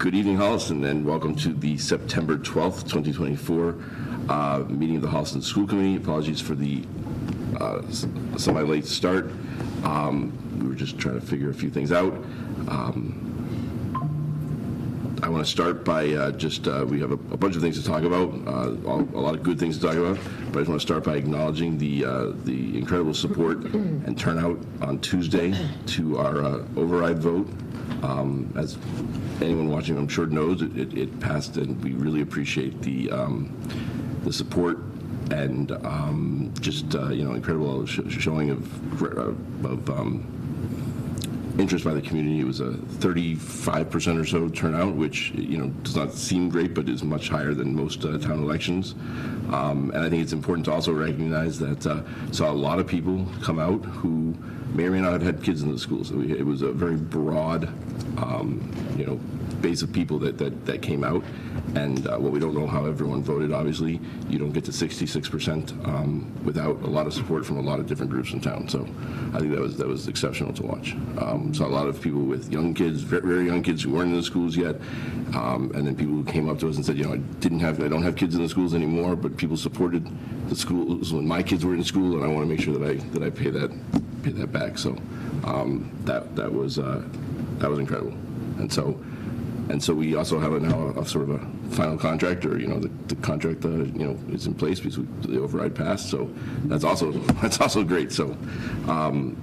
Good evening, Holliston, and welcome to the September 12th, 2024 meeting of the Holliston School Committee. Apologies for the semi-late start. We were just trying to figure a few things out. I want to start by we have a bunch of things to talk about, a lot of good things to talk about, but I just want to start by acknowledging the incredible support and turnout on Tuesday to our override vote. As anyone watching, I'm sure knows, it passed, and we really appreciate the support and incredible showing of interest by the community. It was a 35% or so turnout, which does not seem great, but is much higher than most town elections. And I think it's important to also recognize that saw a lot of people come out who may or may not have had kids in the schools. So it was a very broad, base of people that came out. And what we don't know how everyone voted, obviously, you don't get to 66% without a lot of support from a lot of different groups in town. So I think that was exceptional to watch. Saw a lot of people with young kids, very, very young kids who weren't in the schools yet, and then people who came up to us and said, I don't have kids in the schools anymore, but people supported the schools when my kids were in school, and I want to make sure that I pay that back. So that was incredible. And so we also have now a sort of a final contract, or the contract is in place because the override passed. So that's also great. So and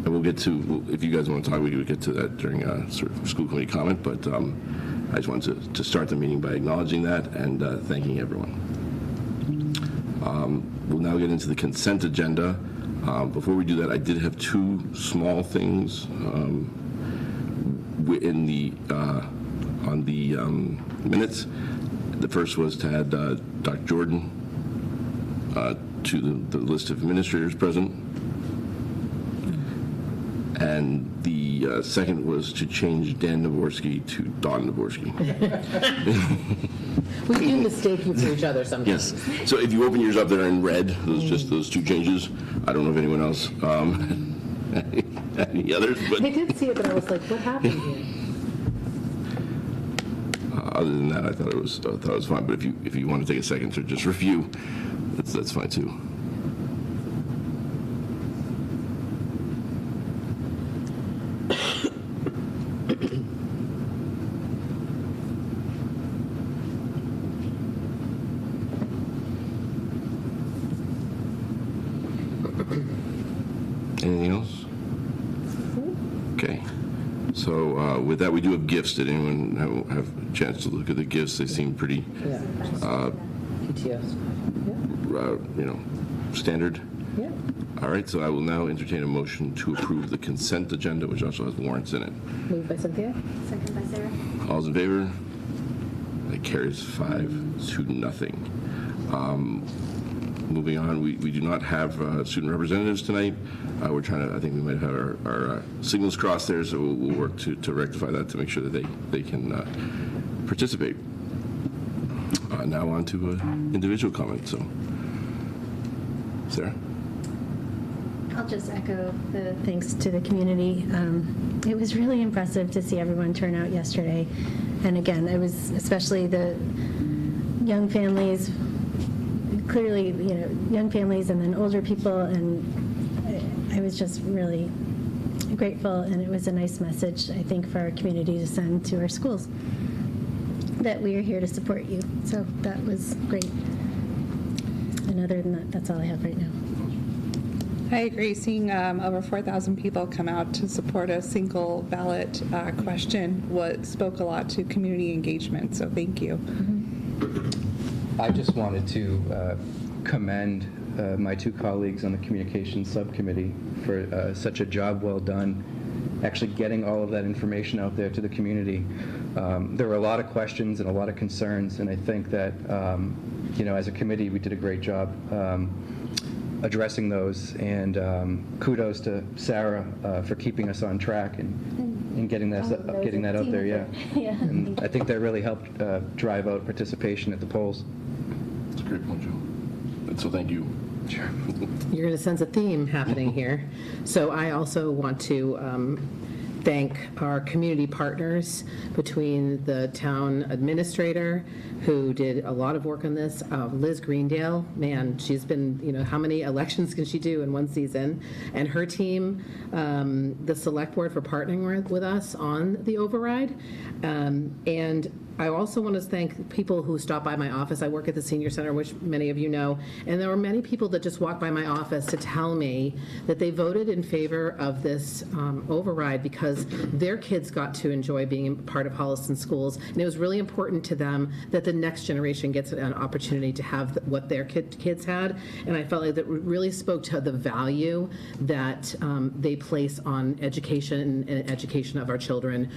we'll get to, if you guys want to talk, we will get to that during a sort of school committee comment. But I just wanted to start the meeting by acknowledging that and thanking everyone. We'll now get into the consent agenda. Before we do that, I did have two small things on the minutes. The first was to add Dr. Jordan to the list of administrators present, and the second was to change Dan Navorsky to Dawn Navorsky. We do mistake you for each other sometimes. Yes. So if you open yours up there in red, just those two changes. I don't know if anyone else any others, but I did see it, but I was like, what happened here? Other than that, I thought it was fine. But if you want to take a second to just review, that's fine too. Anything else? Okay. So with that, we do have gifts. Did anyone have a chance to look at the gifts? They seem pretty, PTOs. Standard. Yeah. All right. So I will now entertain a motion to approve the consent agenda, which also has warrants in it. Moved by Cynthia. Second by Sarah. All's in favor? That carries 5-0. Moving on, we do not have student representatives tonight. We're trying to, I think we might have our signals crossed there, so we'll work to rectify that to make sure that they can participate. Now on to individual comments. So, Sarah? I'll just echo the thanks to the community. It was really impressive to see everyone turn out yesterday. And again, it was especially the young families, clearly, young families and then older people, and I was just really grateful, and it was a nice message, I think, for our community to send to our schools that we are here to support you. So that was great. And other than that, that's all I have right now. I agree. Seeing over 4,000 people come out to support a single ballot question spoke a lot to community engagement, so thank you. Mm-hmm. I just wanted to commend my two colleagues on the communications subcommittee for such a job well done, actually getting all of that information out there to the community. There were a lot of questions and a lot of concerns, and I think that, as a committee, we did a great job addressing those, and kudos to Sarah for keeping us on track and getting that out there. Yeah. And I think that really helped drive out participation at the polls. That's a great point, Joe. And so thank you. You're going to sense a theme happening here. So I also want to thank our community partners between the town administrator, who did a lot of work on this, Liz Greendale. Man, she's been, how many elections can she do in one season? And her team, the select board for partnering with us on the override. And I also want to thank people who stopped by my office. I work at the senior center, which many of you know, and there were many people that just walked by my office to tell me that they voted in favor of this override because their kids got to enjoy being part of Holliston schools, and it was really important to them that the next generation gets an opportunity to have what their kids had, and I felt like that really spoke to the value that they place on education and education of our children,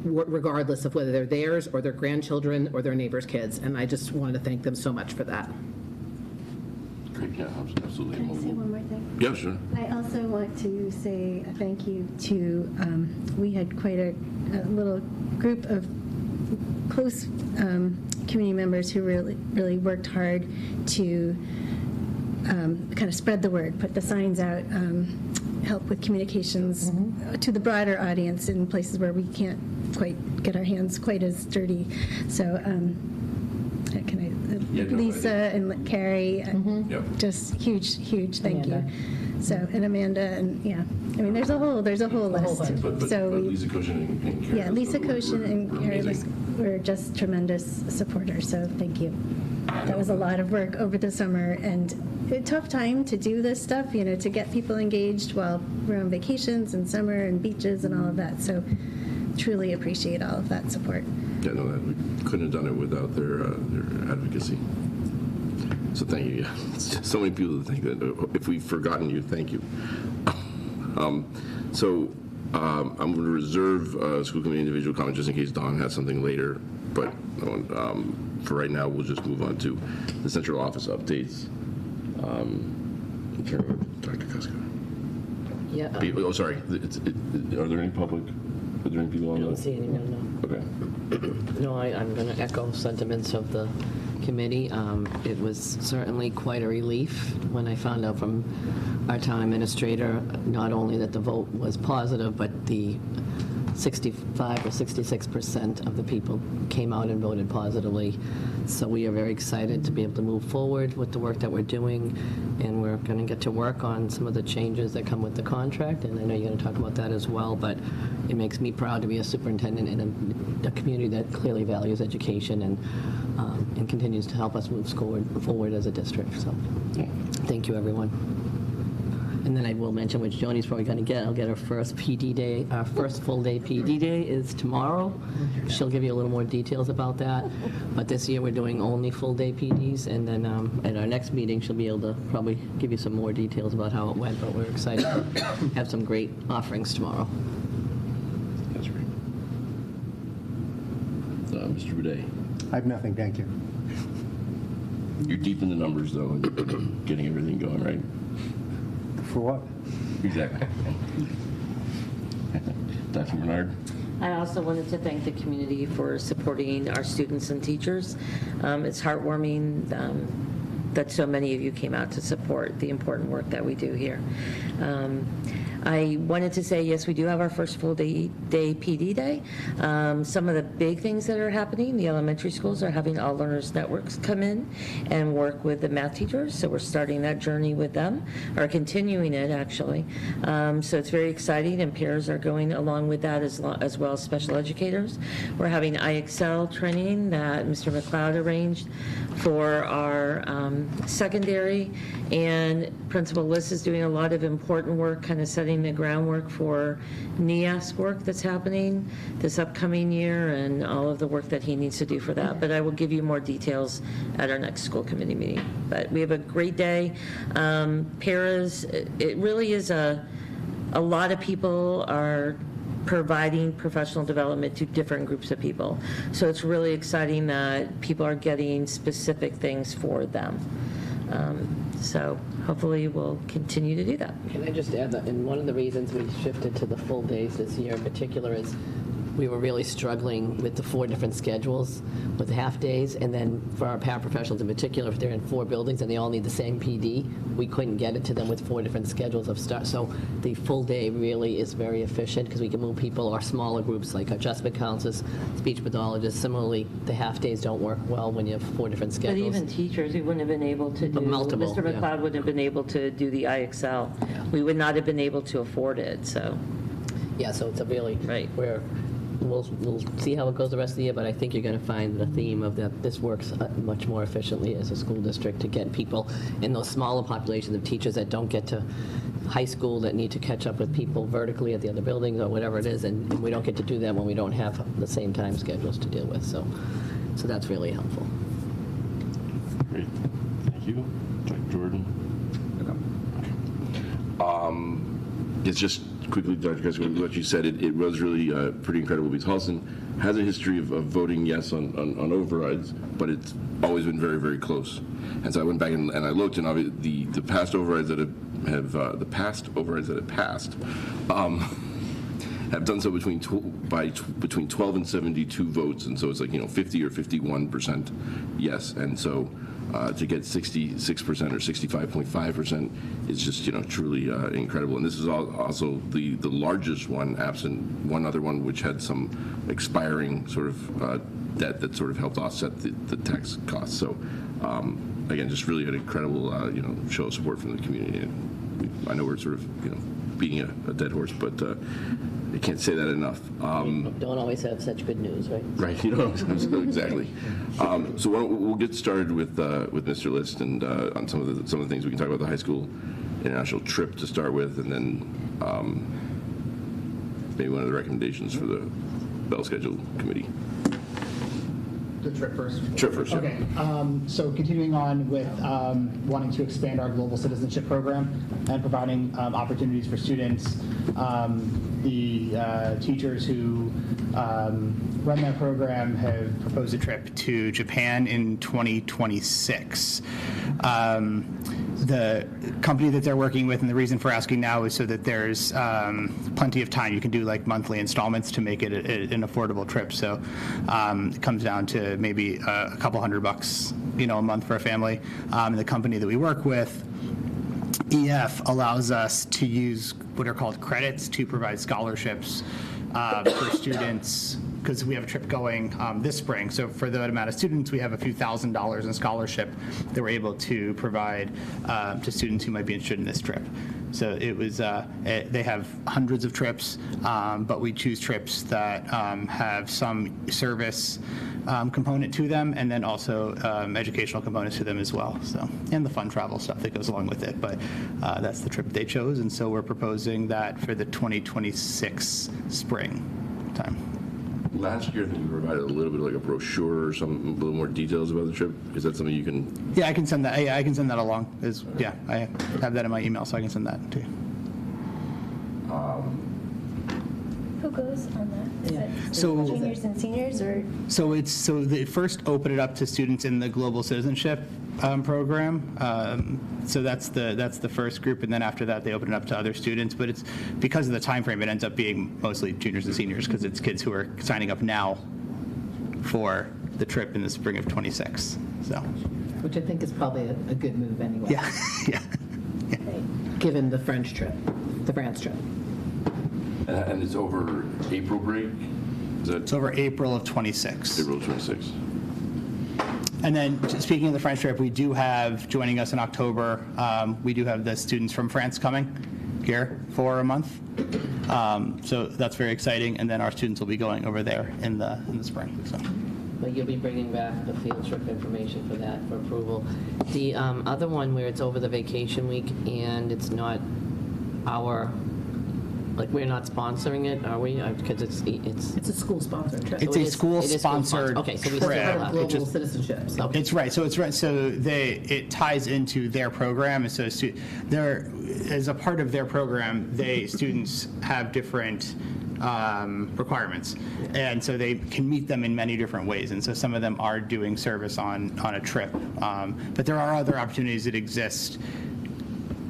regardless of whether they're theirs or their grandchildren or their neighbors' kids, and I just wanted to thank them so much for that. Great, yeah, absolutely. Can I say one more thing? Yeah, sure. I also want to say a thank you to, we had quite a little group of close community members who really worked hard to kind of spread the word, put the signs out, help with communications to the broader audience in places where we can't quite get our hands quite as dirty. So Lisa and Carrie, just huge thank you. So, and Amanda, and there's a whole list. But Lisa Koshin and Carrie. Yeah, Lisa Koshin and Carrie amazing. were just tremendous supporters, so thank you. That was a lot of work over the summer, and a tough time to do this stuff, to get people engaged while we're on vacations and summer and beaches and all of that. So truly appreciate all of that support. Yeah, no, we couldn't have done it without their advocacy. So thank you. Yeah, it's just so many people to thank. That if we've forgotten you, thank you. I'm going to reserve school committee individual comments just in case Dawn has something later. But for right now, we'll just move on to the central office updates. Turn over to Dr. Kuska. Yeah. Oh, sorry. Are there any public? Are there any people on I don't the? see anyone, no. Okay. No, I'm going to echo sentiments of the committee. It was certainly quite a relief when I found out from our town administrator, not only that the vote was positive, but the 65 or 66% of the people came out and voted positively. So we are very excited to be able to move forward with the work that we're doing, and we're going to get to work on some of the changes that come with the contract, and I know you're going to talk about that as well, but it makes me proud to be a superintendent in a community that clearly values education and continues to help us move forward as a district. So thank you, everyone. And then I will mention, which Joni's probably going to get, I'll get her first PD day, our first full day PD day is tomorrow. She'll give you a little more details about that. But this year we're doing only full day PDs, and then at our next meeting she'll be able to probably give you some more details about how it went, but we're excited to have some great offerings tomorrow. That's great. Mr. Boudet. I have nothing, thank you. You're deep in the numbers, though, and getting everything going, right? For what? Exactly. Dr. Bernard? I also wanted to thank the community for supporting our students and teachers. It's heartwarming that so many of you came out to support the important work that we do here. I wanted to say, yes, we do have our first full day PD day. Some of the big things that are happening, the elementary schools are having all learners networks come in and work with the math teachers. So we're starting that journey with them, or continuing it actually. So it's very exciting, and peers are going along with that as well as special educators. We're having IXL training that Mr. McLeod arranged for our secondary, and Principal Liz is doing a lot of important work, kind of setting the groundwork for NEASC work that's happening this upcoming year and all of the work that he needs to do for that. But I will give you more details at our next school committee meeting. But we have a great day. Paras, it really is a lot of people are providing professional development to different groups of people. So it's really exciting that people are getting specific things for them. So hopefully we'll continue to do that. Can I just add that, and one of the reasons we shifted to the full days this year in particular is we were really struggling with the 4 different schedules with the half-days, and then for our paraprofessionals in particular, if they're in 4 buildings and they all need the same PD, we couldn't get it to them with 4 different schedules of start. So the full day really is very efficient because we can move people, our smaller groups like adjustment counselors, speech pathologists. Similarly, the half-days don't work well when you have 4 different But schedules. even teachers, we wouldn't have been able to do, Multiple, Mr. yeah. McLeod wouldn't have been able to do the IXL. We would not have been able to afford it, so. Yeah, so it's a really, Right. where we'll see how it goes the rest of the year, but I think you're going to find the theme of that this works much more efficiently as a school district to get people in those smaller populations of teachers that don't get to high school, that need to catch up with people vertically at the other buildings or whatever it is, and we don't get to do that when we don't have the same time schedules to deal with. So that's really helpful. Great. Thank you. Dr. Jordan. It's just quickly, Dr. Kessler, what you said, it was really pretty incredible because Holliston has a history of voting yes on overrides, but it's always been very, very close. And so I went back and I looked, and obviously the past overrides that have passed have done so between 12 and 72 votes, and so it's like 50 or 51% yes, and so to get 66% or 65.5% is just truly incredible. And this is also the largest one, absent one other one which had some expiring sort of debt that sort of helped offset the tax costs. So again, just really an incredible show of support from the community. And I know we're sort of beating a dead horse, but I can't say that enough. Don't always have such good news, right? Right, exactly. So we'll get started with Mr. List and on some of the things. We can talk about the high school international trip to start with, and then maybe one of the recommendations for the Bell Schedule Committee. The trip first? Trip first, yeah. Okay. So continuing on with wanting to expand our global citizenship program and providing opportunities for students. The teachers who run that program have proposed a trip to Japan in 2026. The company that they're working with, and the reason for asking now is so that there's plenty of time. You can do like monthly installments to make it an affordable trip. So it comes down to maybe a couple $100, a month for a family. The company that we work with, EF, allows us to use what are called credits to provide scholarships for students, because we have a trip going this spring. So for that amount of students, we have a few $1,000s in scholarship that we're able to provide to students who might be interested in this trip. So it was, they have hundreds of trips, but we choose trips that have some service component to them, and then also educational components to them as well. So, and the fun travel stuff that goes along with it. But that's the trip they chose, and so we're proposing that for the 2026 spring time. Last year, I think we provided a little bit of like a brochure or a little more details about the trip. Is that something you can? Yeah, I can send that. Yeah, I can send that along. Yeah, I have that in my email, so I can send that too. Who goes on that? Is it So- juniors and seniors, or? So they first open it up to students in the Global Citizenship program. So that's the first group, and then after that they open it up to other students. But it's because of the time frame, it ends up being mostly juniors and seniors because it's kids who are signing up now for the trip in the spring of 26. So Which I think is probably a good move anyway. yeah, yeah. Given the French trip, the France trip. And it's over April break? Is that It's over April of 26. April 26th? And then, speaking of the French trip, we do have, joining us in October, we do have the students from France coming here for a month. So that's very exciting. And then our students will be going over there in the spring. So. But you'll be bringing back the field trip information for that for approval. The other one where it's over the vacation week and it's not we're not sponsoring it, are we? Because It's a school-sponsored trip. It's it a is school-sponsored Okay, so we trip. still Part of have global just- citizenship. So. It's right. So it's right. So it ties into their program. And so they're, as a part of their program, students have different requirements, and so they can meet them in many different ways. And so some of them are doing service on a trip, but there are other opportunities that exist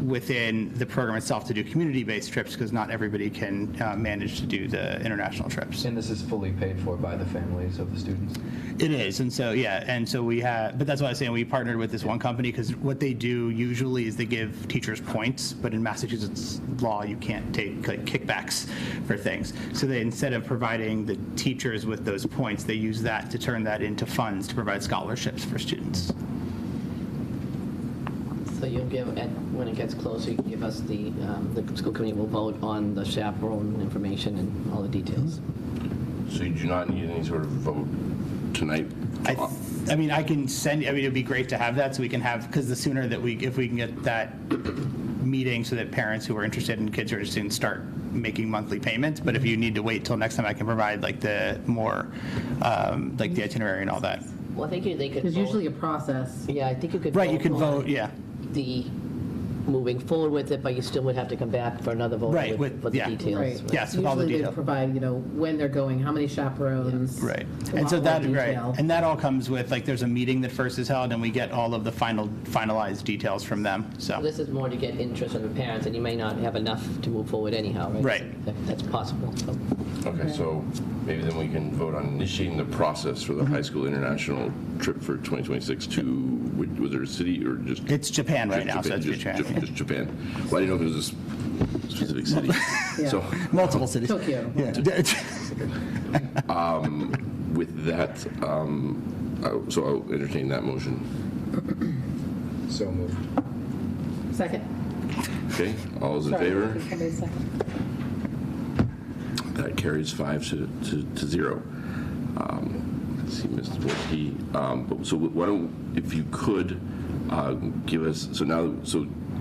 within the program itself to do community-based trips because not everybody can manage to do the international trips. And this is fully paid for by the families of the students? It is, and so, yeah, and so we have, but that's why I was saying we partnered with this one company because what they do usually is they give teachers points, but in Massachusetts law, you can't take like kickbacks for things. So they, instead of providing the teachers with those points, they use that to turn that into funds to provide scholarships for students. So you'll give, when it gets closer, you can give us the school committee will vote on the chaperone information and all the details. So you do not need any sort of vote tonight? I mean, I can send, I mean, it'd be great to have that so we can have, because the sooner that if we can get that meeting so that parents who are interested and kids who are interested in start making monthly payments, but if you need to wait till next time, I can provide like the more, like the itinerary and all that. Well, I think they could There's vote. usually a process. Yeah, I think you could. Right, you can on vote, yeah. The moving forward with it, but you still would have to come back for another vote Right, for the yeah. details. Right. Yes, with all the Usually they detail. provide, when they're going, how many chaperones. Right. a And so lot that, more right. detail. And that all comes with, like, there's a meeting that first is held and we get all of the finalized details from them, So so. this is more to get interest from the parents, and you may not have enough to move forward anyhow, right? Right. That's possible. So. Okay, so maybe then we can vote on initiating the process for the high school international trip for 2026 to, was there a city or just? It's Japan right just now, so it's just- Japan. Just Japan. Well, I didn't know if it was a specific city. Yeah. So Multiple cities. Tokyo. Yeah. with that, so I'll entertain that motion. So moved. Second. Okay, all those in Sorry, favor? did somebody second? That carries 5-0. Let's see, Mr. Dvorsky. So why don't, if you could, give us, so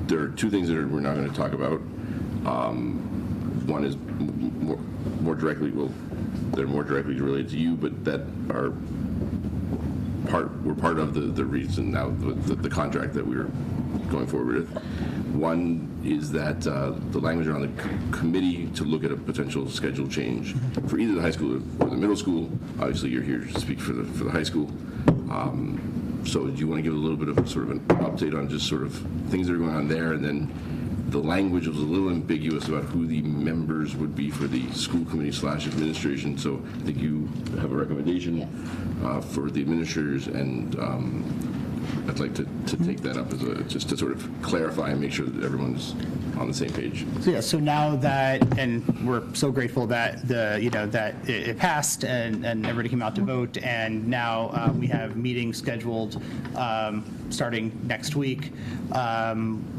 there are two things that we're not going to talk about. One is more directly, well, they're more directly related to you, but that are we're part of the reason now, the contract that we're going forward with. One is that the language around the committee to look at a potential schedule change for either the high school or the middle school. Obviously, you're here to speak for the high school. So do you want to give a little bit of sort of an update on just sort of things that are going on there? And then the language was a little ambiguous about who the members would be for the school committee / administration. So I think you have a recommendation for the administrators, and I'd like to take that up as just to sort of clarify and make sure that everyone's on the same page. So yeah, so now that, and we're so grateful that that it passed and everybody came out to vote, and now we have meetings scheduled starting next week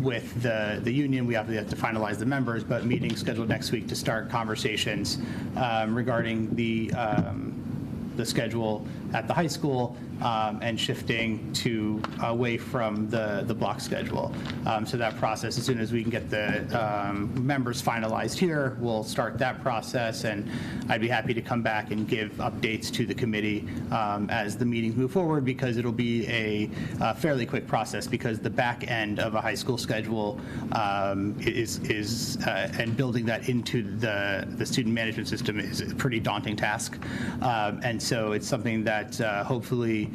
with the union. We obviously have to finalize the members, but meetings scheduled next week to start conversations regarding the schedule at the high school and shifting to away from the block schedule. So that process, as soon as we can get the members finalized here, we'll start that process, and I'd be happy to come back and give updates to the committee as the meetings move forward, because it'll be a fairly quick process, because the back end of a high school schedule is and building that into the student management system is a pretty daunting task. And so it's something that hopefully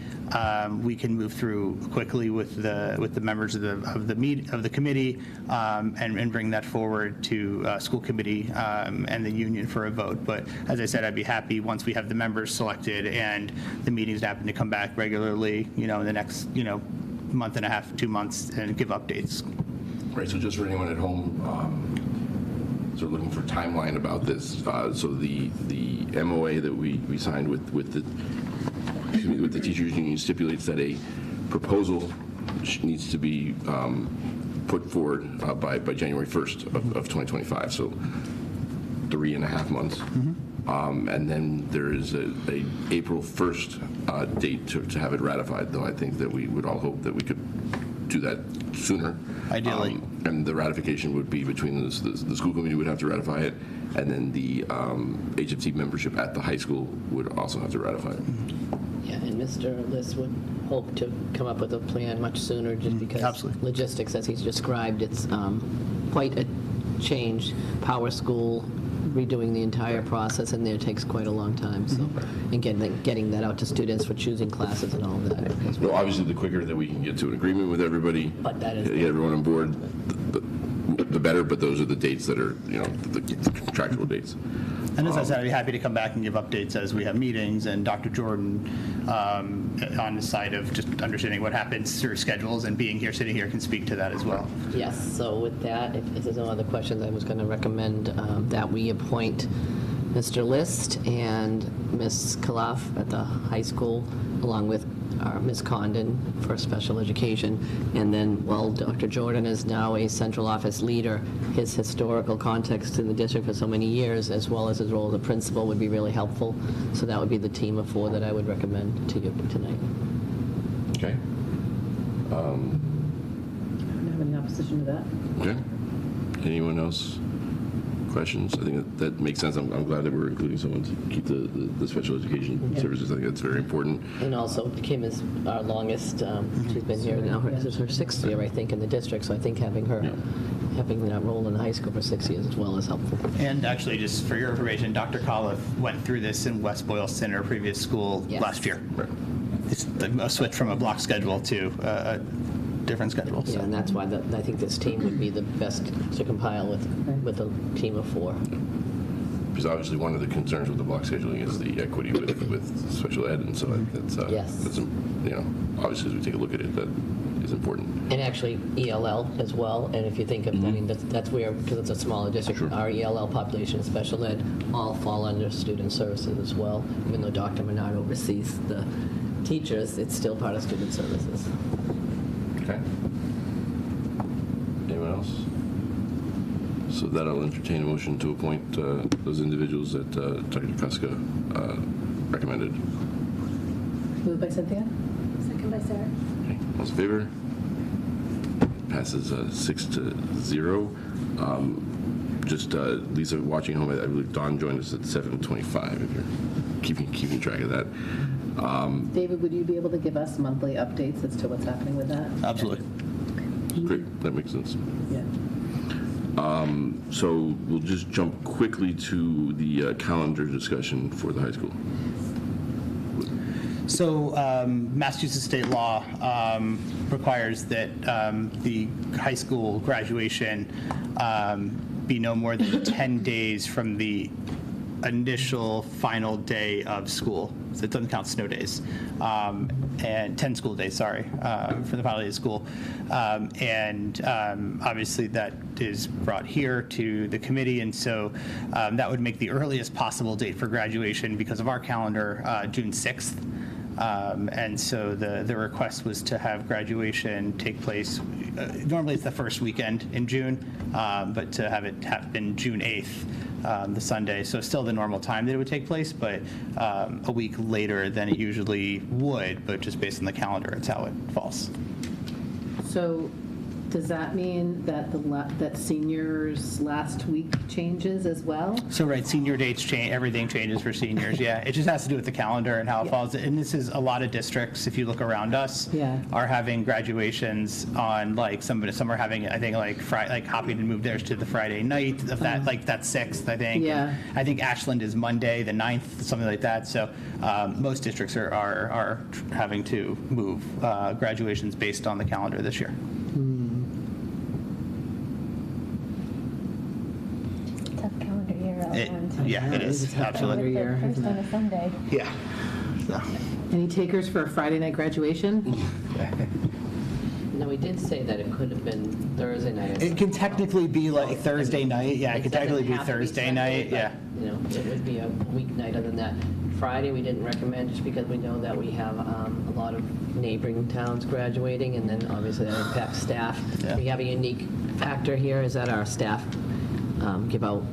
we can move through quickly with the members of the committee and bring that forward to school committee and the union for a vote. But as I said, I'd be happy once we have the members selected and the meetings happen to come back regularly, in the next month and a half, 2 months, and give updates. Right, so just for anyone at home, sort of looking for timeline about this, so the MOA that we signed with the teachers union stipulates that a proposal needs to be put forward by January 1st of 2025, so 3.5 months. And then there is a April 1st date to have it ratified, though I think that we would all hope that we could do that sooner. Ideally. And the ratification would be between the school committee would have to ratify it, and then the HFT membership at the high school would also have to ratify it. Yeah, and Mr. Liss would hope to come up with a plan much sooner, just because Absolutely. logistics, as he's described, it's quite a change. Power School, redoing the entire process, and there takes quite a long time. So, again, getting that out to students for choosing classes and all of that. Well, obviously, the quicker that we can get to an agreement with everybody, But that is- get everyone on board, the better, but those are the dates that are, the contractual dates. And as I said, I'd be happy to come back and give updates as we have meetings, and Dr. Jordan, on the side of just understanding what happens through schedules and being here, sitting here, can speak to that as well. Yes, so with that, if there's no other questions, I was going to recommend that we appoint Mr. List and Ms. Kalaf at the high school, along with Ms. Condon for special education. And then, while Dr. Jordan is now a central office leader, his historical context in the district for so many years, as well as his role as a principal, would be really helpful. So that would be the team of 4 that I would recommend to you tonight. Okay. I don't have any opposition to that. Okay. Anyone else? Questions? I think that makes sense. I'm glad that we're including someone to keep the special education services. I think that's very important. And also, Kim is our longest, she's been here now, this is her 6th year, I think, in the district, so I think having her, having that role in the high school for 6 years as well is helpful. And actually, just for your information, Dr. Kaliff went through this in West Boylston, her previous school, last year. Right. It's a switch from a block schedule to a different schedule. So. Yeah, and that's why I think this team would be the best to compile with a team of 4. Because obviously one of the concerns with the block scheduling is the equity with special ed, and so that's, Yes. that's obviously as we take a look at it, that is important. And actually ELL as well, and if you think of, I mean, that's where, because it's a smaller district, Sure. our ELL population, special ed, all fall under student services as well. Even though Dr. Menard oversees the teachers, it's still part of student services. Okay. Anyone else? So that I'll entertain a motion to appoint those individuals that Dr. Kuska recommended. Moved by Cynthia? Second by Sarah. Okay. All in favor? Passes 6-0. Just Lisa, watching home, I believe Dawn joined us at 7:25. If you're keeping track of that. David, would you be able to give us monthly updates as to what's happening with that? Absolutely. Great, that makes sense. Yeah. So we'll just jump quickly to the calendar discussion for the high school. So Massachusetts state law requires that the high school graduation be no more than 10 days from the initial final day of school. So it doesn't count snow days. And 10 school days, sorry, for the final day of school. Obviously that is brought here to the committee, and so that would make the earliest possible date for graduation, because of our calendar, June 6th. And so the request was to have graduation take place, normally it's the first weekend in June, but to have it happen June 8th, the Sunday. So still the normal time that it would take place, but a week later than it usually would, but just based on the calendar, it's how it falls. So does that mean that that seniors' last week changes as well? So right, senior dates change, everything changes for seniors, yeah. It just has to do with the calendar and how it falls. And this is a lot of districts, if you look around us, are having graduations on, like, some are having, I think, like copied and moved theirs to the Friday night of that, like that 6th, I think. Yeah. And I think Ashland is Monday, the 9th, something like that. So most districts are having to move graduations based on the calendar this year. Tough calendar year all around. Yeah, it is, absolutely. Year, First isn't on it? a Sunday. Yeah. So. Any takers for a Friday night graduation? No, we did say that it could have been Thursday night. It can technically be like Thursday night, yeah, it could technically be doesn't have to Thursday Sunday, night, but, yeah. You know, it would be a weeknight. Other than that, Friday we didn't recommend, just because we know that we have a lot of neighboring towns graduating, and then obviously that impacts staff. Yeah. We have a unique factor here, is that our staff give out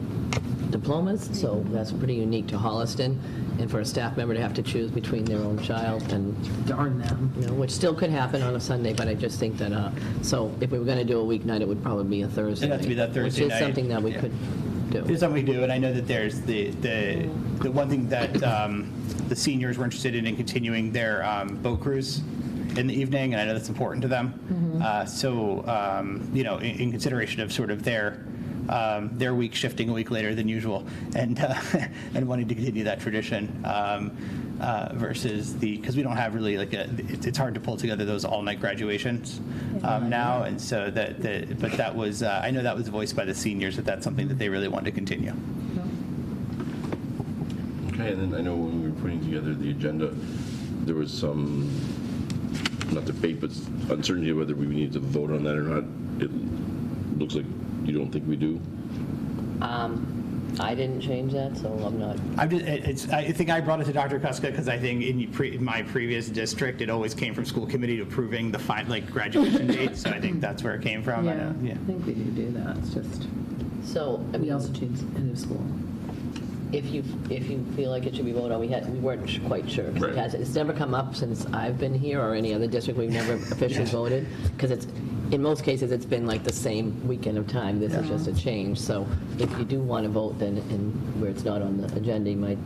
diplomas, so that's pretty unique to Holliston. And for a staff member to have to choose between their own child and, Darn them. you know, which still could happen on a Sunday, but I just think that, so if we were going to do a weeknight, it would probably be a Thursday. It'd have to be that Thursday Which night. is something that we Yeah. could do. It's something we do, and I know that there's the one thing that the seniors were interested in continuing their boat cruise in the evening, and I know that's important to them. So, you know, in consideration of sort of their their week shifting a week later than usual, and and wanting to continue that tradition versus because we don't have really like it's hard to pull together those all-night graduations now, and so but that was I know that was voiced by the seniors that that's something that they really want to continue. Okay, and then I know when we were putting together the agenda, there was some, not debate, but uncertainty whether we need to vote on that or not. It looks like you don't think we do. I didn't change that, so I'm not. I think I brought it to Dr. Kuska because I think in my previous district, it always came from school committee approving the graduation date, so I think that's where it came from. Yeah, I think we do that. It's just, So, I we mean, also choose end of school. if you feel like it should be voted on, we weren't quite sure. 'Cause Right. it's never come up since I've been here or any other district. We've never officially voted because in most cases, it's been like the same weekend of time. This is just a change. So if you do want to vote, then where it's not on the agenda, you might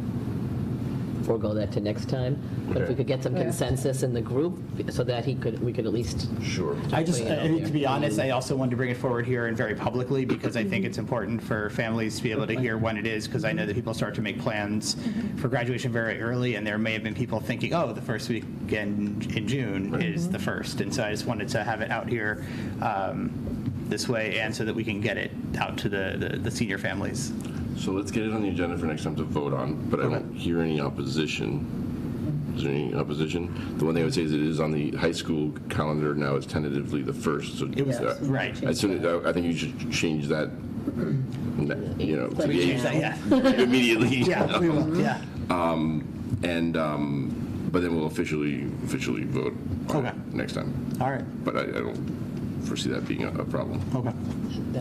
forego that to next time. But if we could get some consensus in the group so that we could at least. Sure. To be honest, I also wanted to bring it forward here and very publicly because I think it's important for families to be able to hear when it is, because I know that people start to make plans for graduation very early, and there may have been people thinking, oh, the first weekend in June is the first. And so I just wanted to have it out here this way, and so that we can get it out to the senior families. So let's get it on the agenda for next time to vote on, but I don't hear any opposition. Is there any opposition? The one thing I would say is it is on the high school calendar now. It's tentatively the 1st. So It was, right. I think you should change that, to the 8th immediately. Yeah, we will, yeah. But then we'll officially vote on it next time. All right. But I don't foresee that being a problem. Okay.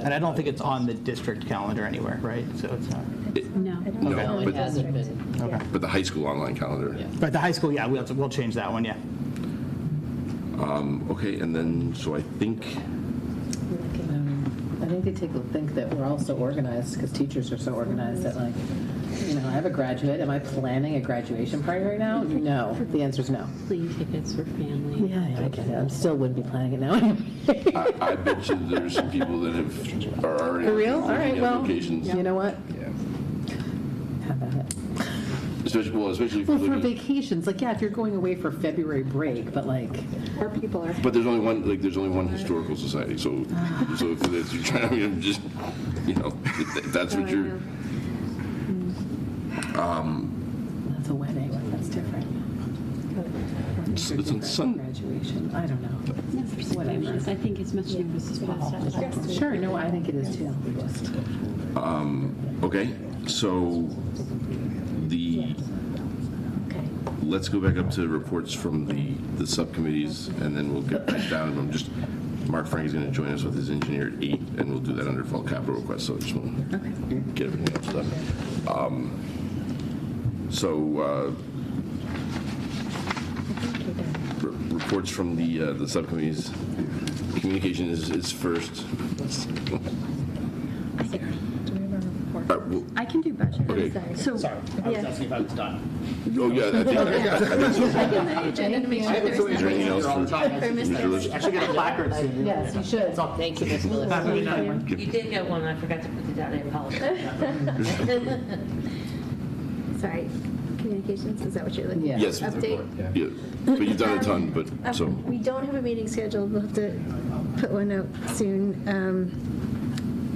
And I don't think it's on the district calendar anywhere, right? So it's not. No. No, It hasn't been. Okay. but the high school online calendar. Yeah. But the high school, yeah, we'll change that one, yeah. Okay, and then, so I think, I think they think that we're all so organized because teachers are so organized that I have a graduate. Am I planning a graduation party right now? No. The answer is no. Plane tickets for family. Yeah, I get it. I still wouldn't be planning it now anyway. I bet you there's some people that are already. For real? All right, looking at well, locations. you know what? Yeah. Have at it. Especially if Well, you're for looking, vacations, like, if you're going away for February break, but like, Or people are. but there's only one historical society, so if you're trying to just, if that's what you're, that's a wedding. That's different. it's on Sun. Graduation. I don't know. Whatever. I think as much notice as possible. Sure. No, I think it is too. Okay, so let's go back up to reports from the subcommittees, and then we'll get back down. Mark Frank is going to join us with his engineer at 8, and we'll do that under fall capital request, so I just want to get everything else done. Reports from the subcommittees. Communication is first. I can do budget. Okay. So, Sorry, I was asking if I was done. Oh, yeah, I think so. I didn't make sure there was Is there anything else nothing. for Or missed Mr. List? I should get a placard soon. Yes, you should. Thank you, Ms. Melissa. You did get one, I forgot to put it down, I apologize. Sorry, communications, is that what you're looking Yeah. at? Yes. Update? Yeah, but you've done a ton, but, so, We don't have a meeting scheduled. We'll have to put one out soon.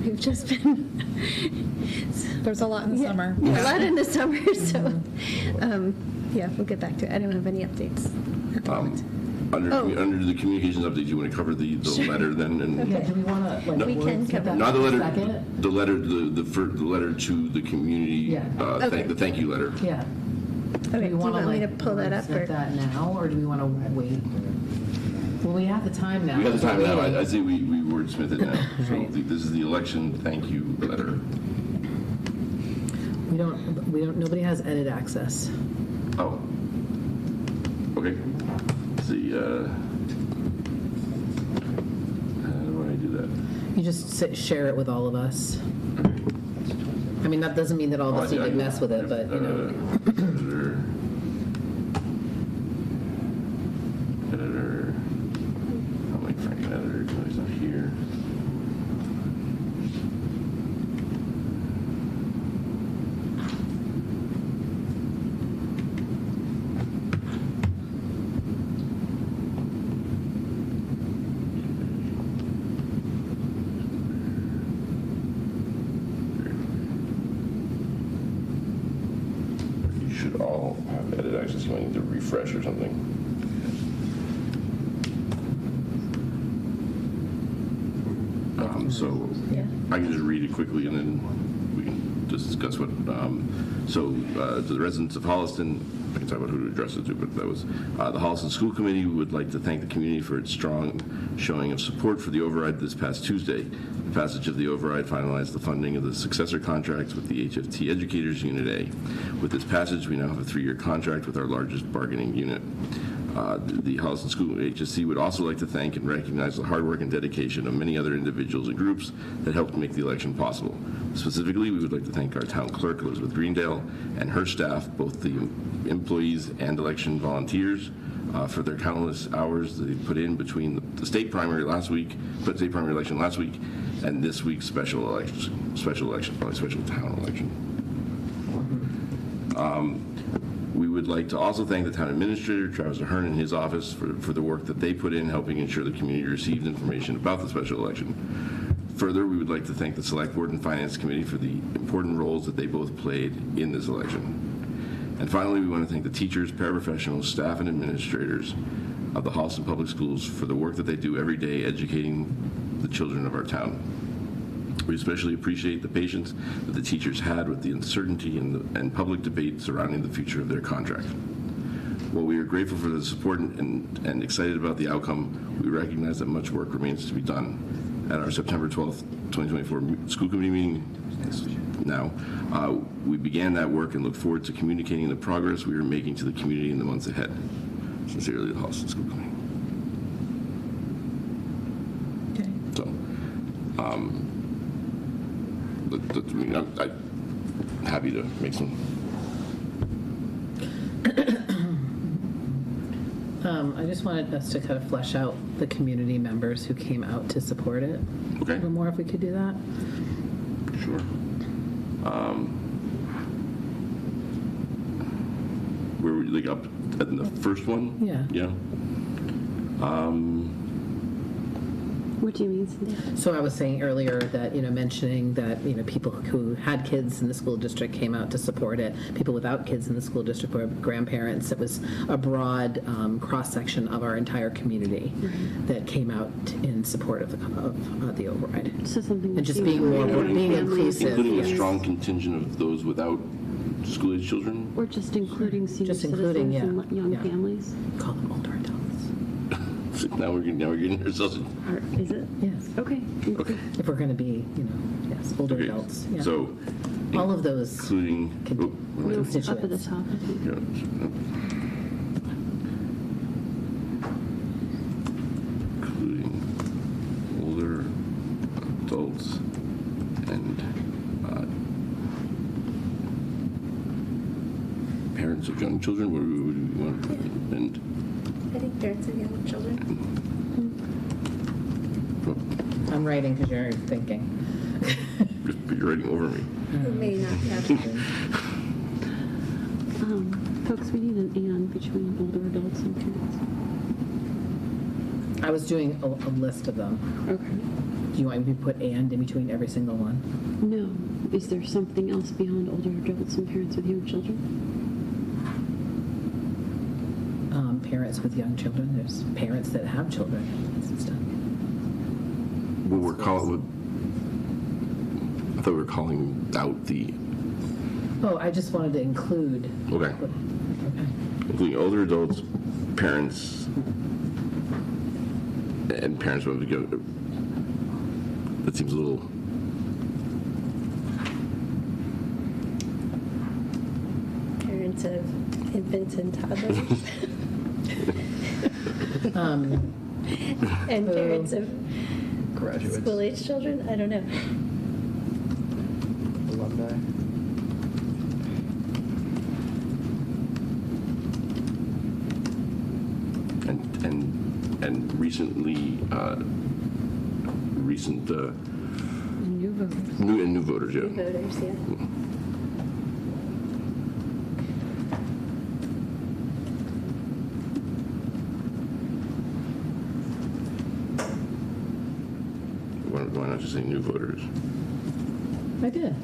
We've just been, There's a lot in the summer. a lot in the summer, so, yeah, we'll get back to it. I don't have any updates at the moment. under the communications update, you want to cover the letter then? And Okay, do we want to, like, We can wordsmith cover that not the letter, second? the letter to the community, Yeah. Okay. the thank you letter. Yeah. Okay, do you wanna, want me to like, pull that up? wordsmith Or that now, or do we want to wait? Well, we have the time now. We got the time now. Waiting. I say we wordsmith it now. So this is the election thank you letter. We don't, nobody has edit access. Oh. Okay. Let's see, how do I do that? You just share it with all of us. I mean, that doesn't mean that all of us need to mess with it, but, Editor. I'll make Frank an editor. No, he's not here. should all have edit access. You might need to refresh or something. So I can just read it quickly and then we can discuss what. To the residents of Holliston, I can talk about who to address it to, but that was the Holliston School Committee would like to thank the community for its strong showing of support for the override this past Tuesday. The passage of the override finalized the funding of the successor contracts with the HFT Educators Unit A. With this passage, we now have a 3-year contract with our largest bargaining unit. The Holliston School HSC would also like to thank and recognize the hard work and dedication of many other individuals and groups that helped make the election possible. Specifically, we would like to thank our town clerk, Elizabeth Greendale, and her staff, both the employees and election volunteers, for their countless hours they put in between the state primary election last week and this week's special town election. We would like to also thank the town administrator, Travis Ahern, and his office for the work that they put in helping ensure the community received information about the special election. Further, we would like to thank the Select Board and Finance Committee for the important roles that they both played in this election. And finally, we want to thank the teachers, paraprofessionals, staff, and administrators of the Holliston Public Schools for the work that they do every day educating the children of our town. We especially appreciate the patience that the teachers had with the uncertainty and public debate surrounding the future of their contract. While we are grateful for the support and excited about the outcome, we recognize that much work remains to be done. At our September 12th, 2024 school committee meeting, we began that work and look forward to communicating the progress we are making to the community in the months ahead. Sincerely, the Holliston School Committee. Okay. So, I'm happy to make some. I just wanted us to kind of flesh out the community members who came out to support it. Okay. A little more, if we could do that. Sure. Where were you, like up at the first one? Yeah. Yeah. What do you mean, Cindy? So I was saying earlier that, mentioning that, people who had kids in the school district came out to support it, people without kids in the school district or grandparents. It was a broad cross-section of our entire community that came out in support of the override. So something And just being inclusive. Including a yes. strong contingent of those without school-age children? Or just including senior Just including, citizens and young yeah. families? Call them older adults. Now we're getting ourselves in. Or is it? Yes. Okay. Okay. If we're going to be, yes, older Okay. adults. Yeah. So, all of those including. Con- No, Constituents. up at the top, I think. Including older adults and parents of young children. What do we want? And I think parents of young children. I'm writing because you're thinking. you're writing over me. Who may not have children. Folks, we need an and between older adults and kids. I was doing a list of them. Okay. Do you want me to put and in between every single one? No. Is there something else beyond older adults and parents with young children? Parents with young children. There's parents that have children and stuff. Well, I thought we were calling out the. Oh, I just wanted to include. Okay. Okay. Including older adults, parents, and parents with young. That seems a little. Parents of infants and toddlers. And parents of Graduates. school-age children. I don't know. Alumni. And recently, New voters. new voters, yeah. Voters, yeah. Why not just say new voters? I did.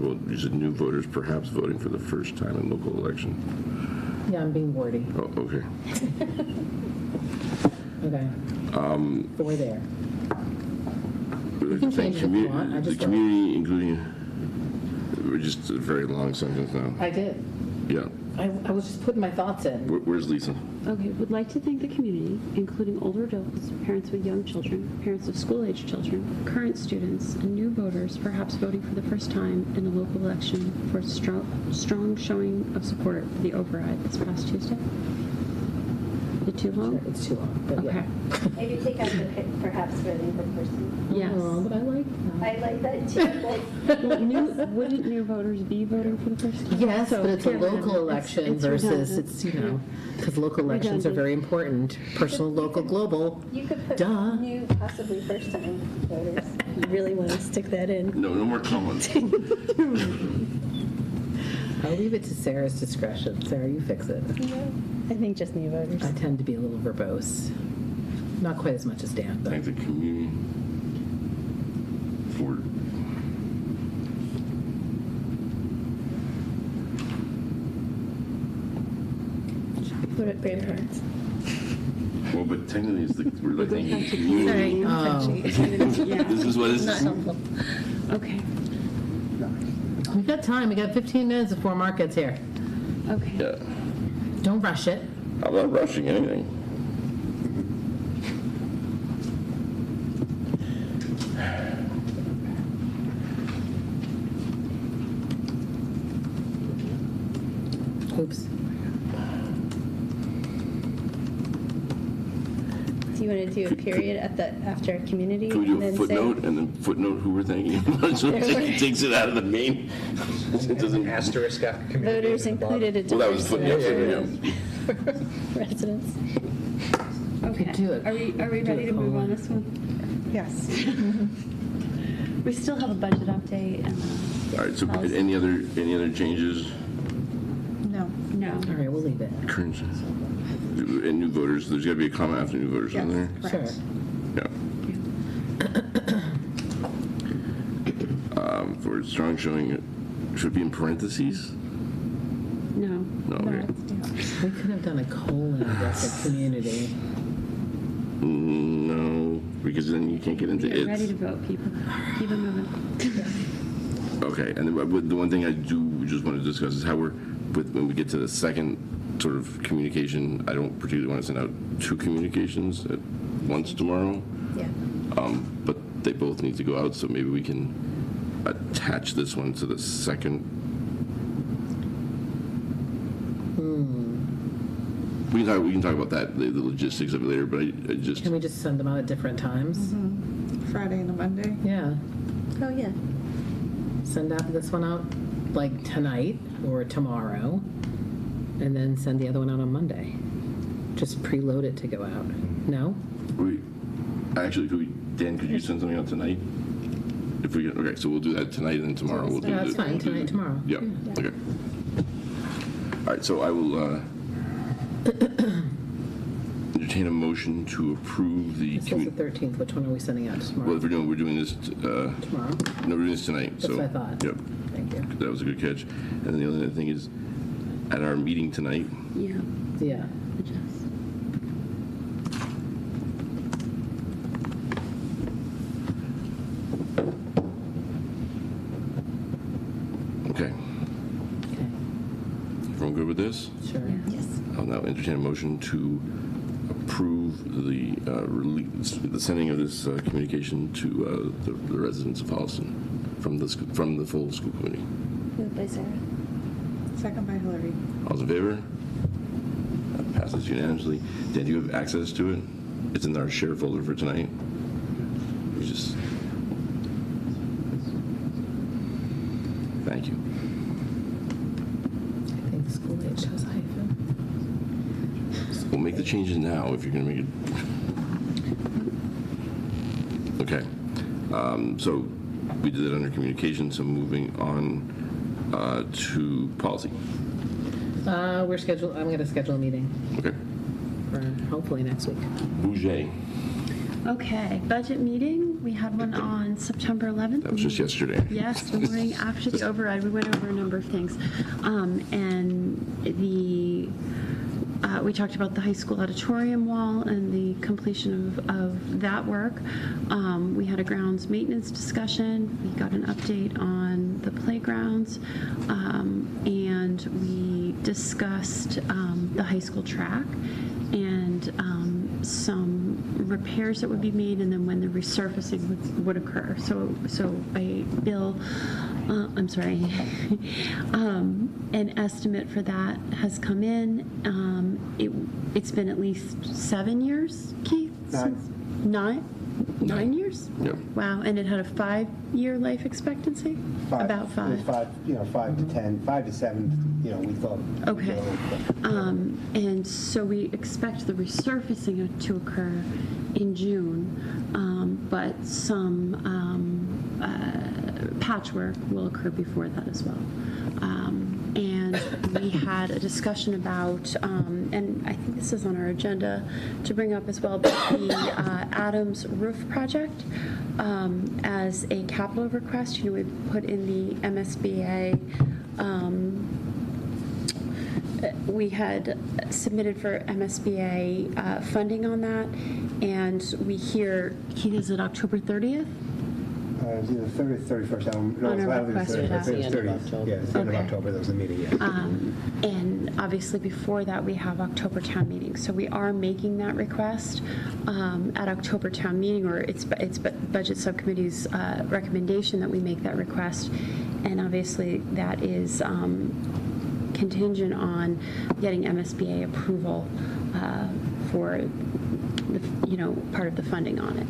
Well, you said new voters perhaps voting for the first time in local election. Yeah, I'm being wordy. Oh, okay. Okay. So we're there. We can change it if you want. I The just don't- community, including, we're just a very long sentence now. I did. Yeah. I was just putting my thoughts in. Where's Lisa? Okay, would like to thank the community, including older adults, parents with young children, parents of school-age children, current students, and new voters perhaps voting for the first time in a local election for a strong showing of support for the override this past Tuesday. Is it too long? It's too long, but yeah. Okay. Maybe take out the perhaps voting for person. Yes. Oh, but I like that. I like that too. Well, wouldn't new voters be voting for the first time? Yes, So but it's a redundant. local election It's versus redundant. it's, because local elections are Redundant. very important. Personal, local, global. You could put Duh. new, possibly first time voters. You really want to stick that in? No more comments. I'll leave it to Sarah's discretion. Sarah, you fix it. I think just new voters. I tend to be a little verbose. Not quite as much as Dan, but Thank the community for Put it grandparents. well, but technically we're like thanking the community. Sorry. This is what this Not is. helpful. Okay, we got time. We got 15 minutes before Mark gets here. okay. Yeah. Don't rush it. I'm not rushing anything. Oops. Do you want to do a period at the, after community? Can we do and a then footnote and then footnote who we're thanking? So it takes it out of the main. It doesn't. Asterisk after say community. voters included a Well, that was diverse footnote. of residents? Okay. do it. Are we ready to move on this one? Yes. We still have a budget update and All right. So any other changes? No. no. All right, we'll leave it. Current and new voters. There's got to be a comment after new voters on there. Sure. Yeah. For strong showing, should it be in parentheses? No. No. Okay. We could have done a colon, I guess, of community. No, because then you can't get into Get ready to it. vote, people. Keep it moving. Okay, and then the one thing I do just want to discuss is how when we get to the second sort of communication, I don't particularly want to send out two communications at once tomorrow, Yeah. but they both need to go out, so maybe we can attach this one to the second. We can talk about that, the logistics of it later, but I just, Can we just send them out at different times? Friday and a Monday. Yeah. Oh, yeah. Send out this one out like tonight or tomorrow, and then send the other one out on Monday. Just preload it to go out. No? actually, Dan, could you send something out tonight? If we, okay, so we'll do that tonight and then tomorrow we'll do Yeah, that's the- fine. Tonight, tomorrow. Yep, okay. All right, so I will entertain a motion to approve the. This is the 13th. Which one are we sending out Well, tomorrow? if we're doing this, Tomorrow? no, we're doing this tonight, That's so. what I thought. Yep, Thank you. that was a good catch. And then the other thing is, at our meeting tonight, Yeah. Yeah. Adjust. okay, Okay. everyone good with this? Sure. Yes. I'll now entertain a motion to approve the the sending of this communication to the residents of Holliston from the full school committee. Moved by Sarah. Second by Hillary. All's in favor? That passes unanimously. Dan, do you have access to it? It's in our share folder for tonight. We just. Thank you. I think school age has a hyphen. We'll make the changes now if you're going to make it. Okay. So we did it under communication, so moving on to policy. I'm going to schedule a meeting Okay. for hopefully next week. Bouger. Okay, budget meeting. We had one on September 11th. That was just yesterday. Yes, the morning after the override, we went over a number of things. We talked about the high school auditorium wall and the completion of that work. We had a grounds maintenance discussion. We got an update on the playgrounds. And we discussed the high school track and some repairs that would be made, and then when the resurfacing would occur. An estimate for that has come in. It's been at least 7 years, Keith? 9. 9 years? Yep. Wow, and it had a 5-year life expectancy? About 5. 5 to 10, 5 to 7, we thought. Okay. And so we expect the resurfacing to occur in June, but some patchwork will occur before that as well. And we had a discussion about, and I think this is on our agenda to bring up as well, but the Adams roof project as a capital request. We put in the MSBA. We had submitted for MSBA funding on that, and we hear, Keith, is it October 30th? It was either 30th, 31st. I don't know. On our request, It was the end of 30th. October. Yeah, it's the end of Okay. October. There was a meeting, yeah. And obviously before that, we have October town meeting. So we are making that request at October town meeting, or it's budget subcommittee's recommendation that we make that request. And obviously that is contingent on getting MSBA approval for part of the funding on it.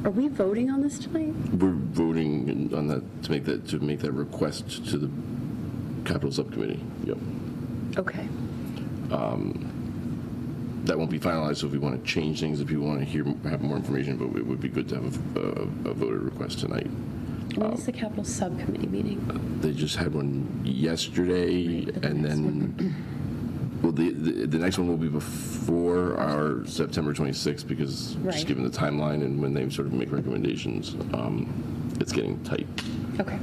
Are we voting on this tonight? We're voting on that to make that request to the capital subcommittee. Yep. Okay. That won't be finalized, so if we want to change things, if people want to have more information, but it would be good to have a voter request tonight. When is the capital subcommittee meeting? They just had one yesterday, and then, well, the next one will be before our September 26th, because Right. just given the timeline and when they sort of make recommendations, it's getting tight. Okay.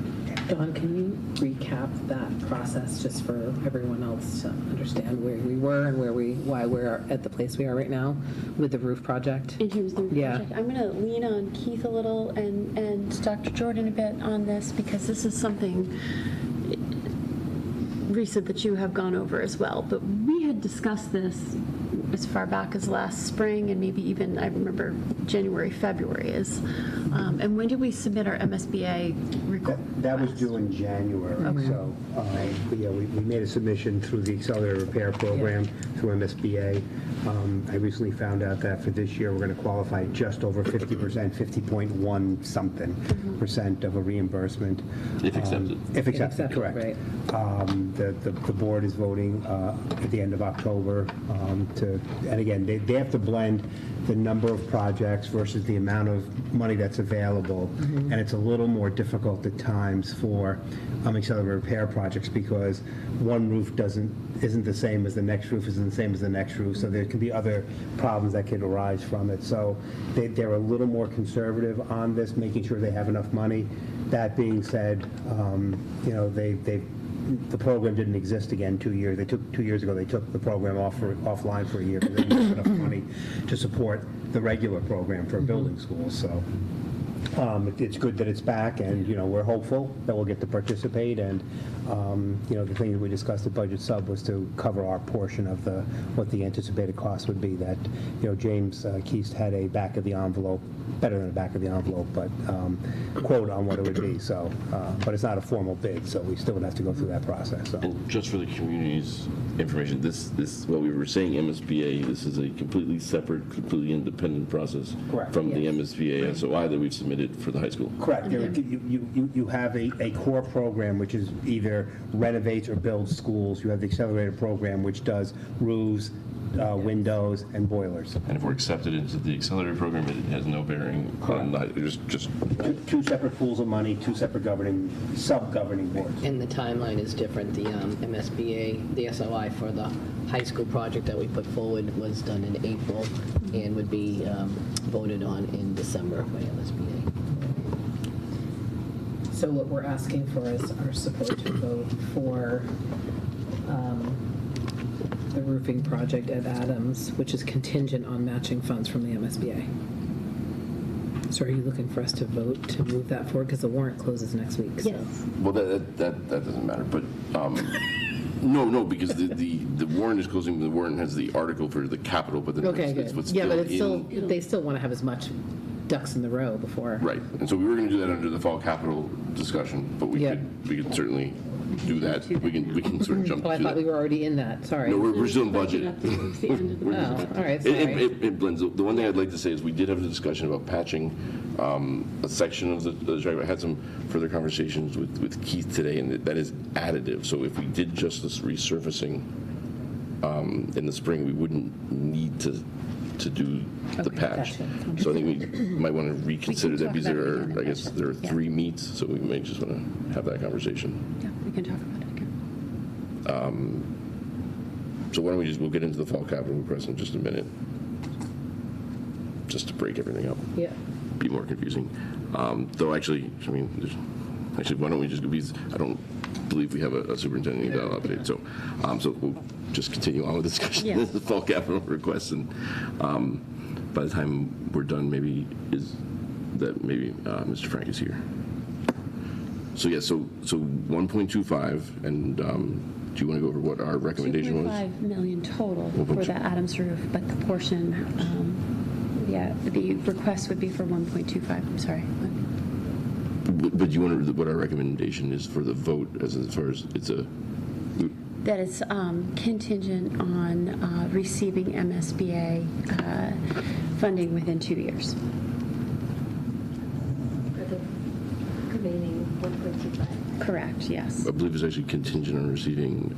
Dawn, can you recap that process just for everyone else to understand where we were and why we're at the place we are right now with the roof project? In terms of the roof Yeah. project, I'm going to lean on Keith a little and Dr. Jordan a bit on this, because this is something recent that you have gone over as well. But we had discussed this as far back as last spring, and maybe even, I remember, January, February is. And when did we submit our MSBA request? That was due in January. So, but yeah, we made a submission through the Accelerated Repair Program through MSBA. I recently found out that for this year, we're going to qualify just over 50%, 50.1 something percent of a reimbursement. If accepted. If accepted, accepted, correct. right. The board is voting at the end of October and again, they have to blend the number of projects versus the amount of money that's available. And it's a little more difficult at times for accelerated repair projects, because one roof isn't the same as the next roof, isn't the same as the next roof, so there can be other problems that could arise from it. So they're a little more conservative on this, making sure they have enough money. That being said, the program didn't exist again 2 years. 2 years ago, they took the program offline for a year because they didn't have enough money to support the regular program for building schools. So it's good that it's back, and we're hopeful that we'll get to participate. And the thing that we discussed at Budget Sub was to cover our portion of what the anticipated cost would be. That James Keast had a back of the envelope, better than a back of the envelope, but quote on what it would be. So, but it's not a formal bid, so we still would have to go through that process. So. And just for the community's information, this what we were saying MSBA, this is a completely separate, completely independent process Correct. from the MSBA SOI that we've submitted for the high school. Correct. You have a core program which is either renovates or builds schools. You have the accelerated program which does roofs, windows, and boilers. And if we're accepted into the accelerator program, it has no bearing on that, just Two separate pools of money, two separate sub-governing boards. And the timeline is different. The MSBA, the SOI for the high school project that we put forward was done in April and would be voted on in December by MSBA. So what we're asking for is our support to vote for the roofing project at Adams, which is contingent on matching funds from the MSBA. So are you looking for us to vote to move that forward? Because the warrant closes next week. So. Yes. well, that doesn't matter, but no, because the warrant is closing. The warrant has the article for the capital, but then Okay, it's good. what's Yeah, but it's in- still, they still want to have as much ducks in the row before. Right, and so we were going to do that under the fall capital discussion, but we Yeah. could certainly do that. We can sort of jump Oh, I to thought that. we were already in that, sorry. No, we're still in budget. It's the end of the budget. Oh, all right, It- sorry. It blends. The one thing I'd like to say is we did have a discussion about patching a section of the driveway. I had some further conversations with Keith today, and that is additive. So if we did just this resurfacing in the spring, we wouldn't need to do the patch. Gotcha. So I think we might want to reconsider that talk because about there it are, again I in guess, budget. there are Yeah. 3 meets, so we may just want to have that conversation. Yeah, we can talk about it again. So why don't we'll get into the fall capital request in just a minute, just to break everything up. Yeah. Be more confusing. Though actually, I mean, why don't we just, because I don't believe we have a superintendent eval update, so we'll just continue on with the discussion. Yeah. This is the fall capital request, and by the time we're done, maybe Mr. Frank is here. So yeah, so 1.25, and do you want to go over what our recommendation was? 2.5 million total for 1.2. the Adams roof, but the portion, the request would be for 1.25, I'm sorry. But you want to, what our recommendation is for the vote as far as it's a, That is contingent on receiving MSBA funding within 2 years. For the remaining 1.25. Correct, yes. I believe it's actually contingent on receiving,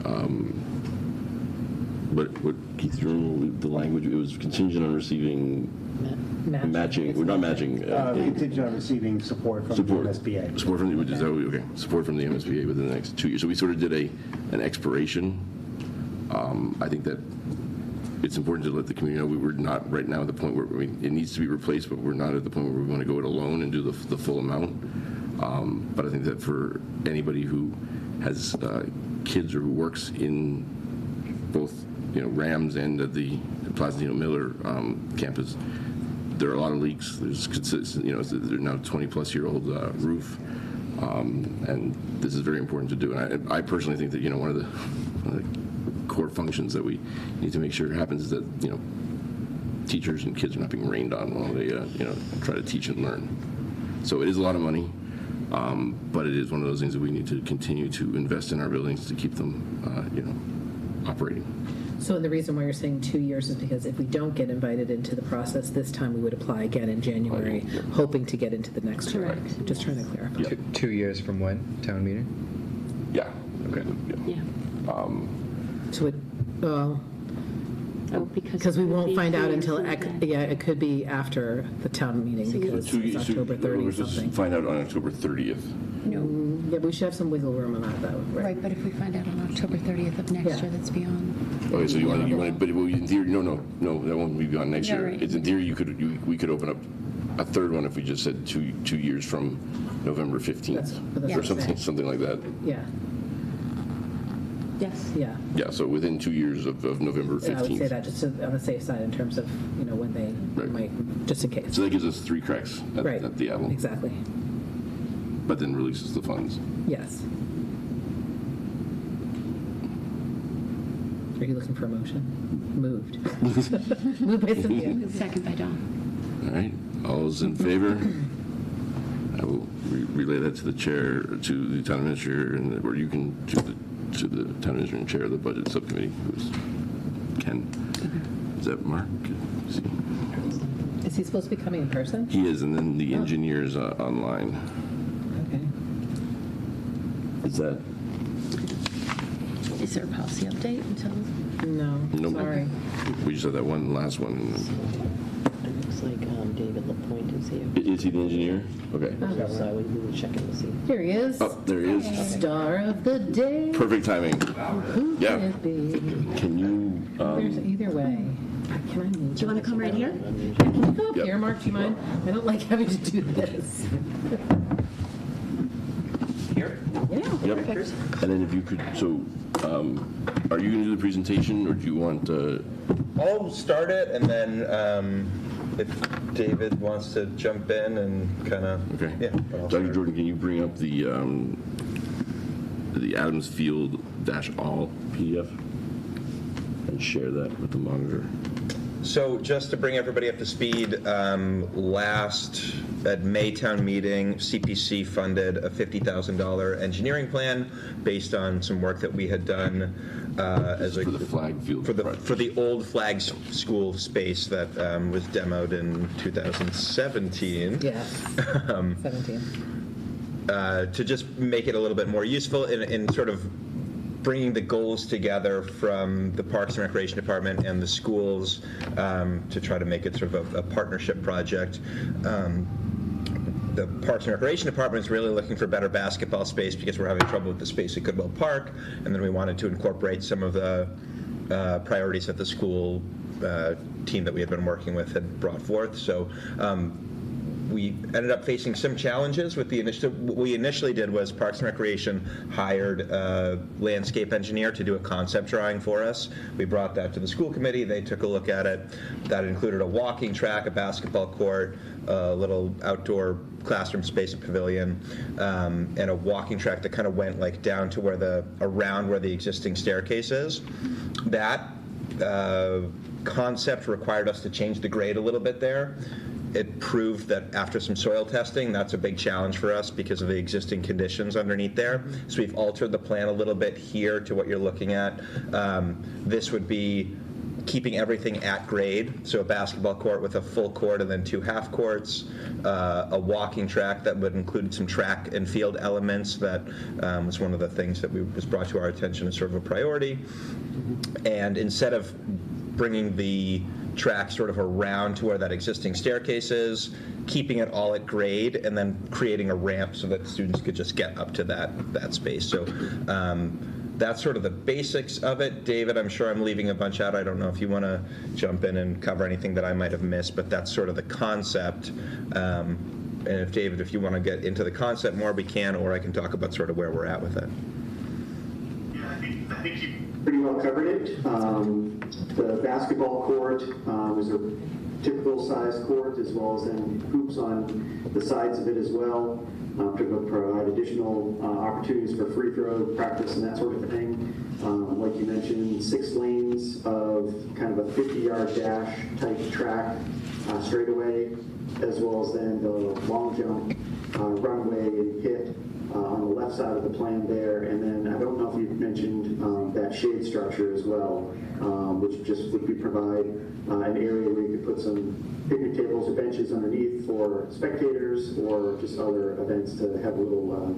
what Keith, do you remember the language? It was contingent on receiving matching, we're not matching. Contingent on receiving support from the MSBA. Support from the, is that, okay, support from the MSBA within the next 2 years. So we sort of did an expiration. I think that it's important to let the community know we're not right now at the point where, I mean, it needs to be replaced, but we're not at the point where we want to go it alone and do the full amount. But I think that for anybody who has kids or who works in both, Rams and at the Placenino Miller campus, there are a lot of leaks. There's consistent, they're now 20-plus-year-old roof, and this is very important to do. And I personally think that one of the core functions that we need to make sure happens is that teachers and kids are not being rained on while they try to teach and learn. So it is a lot of money, but it is one of those things that we need to continue to invest in our buildings to keep them operating. So the reason why you're saying 2 years is because if we don't get invited into the process this time, we would apply again in January, hoping to get into the next year. Correct. Just trying to clarify. Yeah. 2 years from when, town meeting? Yeah. Okay. Yeah. So it, well, Oh, because we it would won't be find out 2 until, years from then. yeah, it could be after the town meeting because it's October We're 30 supposed to something. find out on October 30th. No, Yeah, we should have some wiggle room on that though, right? right, but if we find out on October 30th of next Yeah. year, that's beyond. Okay, so you want, but in theory, no, that won't be gone next Yeah, year. right. It's in theory, we could open up a third one if we just said 2 years from November 15th, That's what or I'm something, saying. something like that. Yeah, Yes. yeah. Yeah, so within 2 years of November 15th. Yeah, I would say that just on the safe side in terms of, when they Right. might, just in case. So that gives us 3 cracks Right. at the apple, Exactly. but then releases the funds. Yes. Are you looking for a motion? Moved. Moved by Cynthia. Second by Dawn. All right, all those in favor? I will relay that to the chair, to the town administrator, or you can, to the town administrator and chair of the budget subcommittee, who's Ken. Is that Mark? Is he? Is he supposed to be coming in person? He is, and then the engineer's online. Okay. Is that? Is there a policy update until? No, Nope. sorry. We just had that one last one. It looks like David Lapointe is here. Is he the engineer? Okay. So we were checking to see. Here he is. Oh, there he is. Star of the day. Perfect timing. Who Yeah. can it be? Can you, There's either way. Can I move? Do you want to come right here? Can you go up Yep. here, Mark? Do you mind? I don't like having to do this. Here? Yeah. yep. And then if you could, so, are you going to do the presentation, or do you want, I'll start it, and then if David wants to jump in and kind of, okay. yeah. but I'll Dr. start. Jordan, can you bring up the Adams Field-all PDF and share that with the monitor? So just to bring everybody up to speed, last at Maytown meeting, CPC funded a $50,000 engineering plan based on some work that we had done as a For the flag field project. for the old flag school space that was demoed in 2017. Yes. 17. To just make it a little bit more useful in sort of bringing the goals together from the Parks and Recreation Department and the schools to try to make it sort of a partnership project. The Parks and Recreation Department is really looking for better basketball space because we're having trouble with the space at Goodwill Park, and then we wanted to incorporate some of the priorities that the school team that we had been working with had brought forth. So we ended up facing some challenges with the initiative. What we initially did was Parks and Recreation hired a landscape engineer to do a concept drawing for us. We brought that to the school committee. They took a look at it. That included a walking track, a basketball court, a little outdoor classroom space, a pavilion, and a walking track that kind of went like down to around where the existing staircase is. That concept required us to change the grade a little bit there. It proved that after some soil testing, that's a big challenge for us because of the existing conditions underneath there. So we've altered the plan a little bit here to what you're looking at. This would be keeping everything at grade, so a basketball court with a full court and then 2 half courts, a walking track that would include some track and field elements. That was one of the things that was brought to our attention as sort of a priority. And instead of bringing the track sort of around to where that existing staircase is, keeping it all at grade, and then creating a ramp so that students could just get up to that space. So that's sort of the basics of it. David, I'm sure I'm leaving a bunch out. I don't know if you want to jump in and cover anything that I might have missed, but that's sort of the concept. And if David, if you want to get into the concept more, we can, or I can talk about sort of where we're at with it. Yeah, I think you pretty well covered it. The basketball court is a typical size court, as well as then hoops on the sides of it as well, to provide additional opportunities for free throw practice and that sort of thing. Like you mentioned, 6 lanes of kind of a 50-yard dash type track straightaway, as well as then the long jump runway and hit on the left side of the plan there. And then I don't know if you mentioned that shade structure as well, which just would provide an area where you could put some picnic tables or benches underneath for spectators or just other events to have a little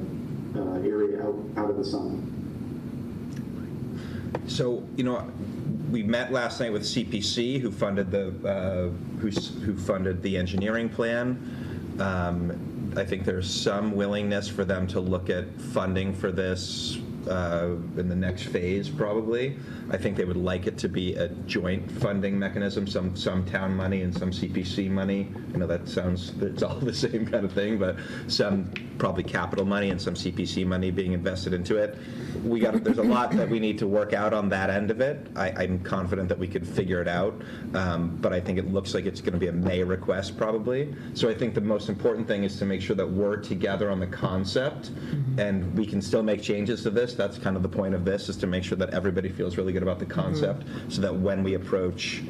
area out of the sun. So, we met last night with CPC, who funded who funded the engineering plan. I think there's some willingness for them to look at funding for this in the next phase, probably. I think they would like it to be a joint funding mechanism, some town money and some CPC money. I know that sounds, it's all the same kind of thing, but some probably capital money and some CPC money being invested into it. There's a lot that we need to work out on that end of it. I'm confident that we could figure it out, but I think it looks like it's going to be a May request probably. So I think the most important thing is to make sure that we're together on the concept, and we can still make changes to this. That's kind of the point of this, is to make sure that everybody feels really good about the concept, so that when we approach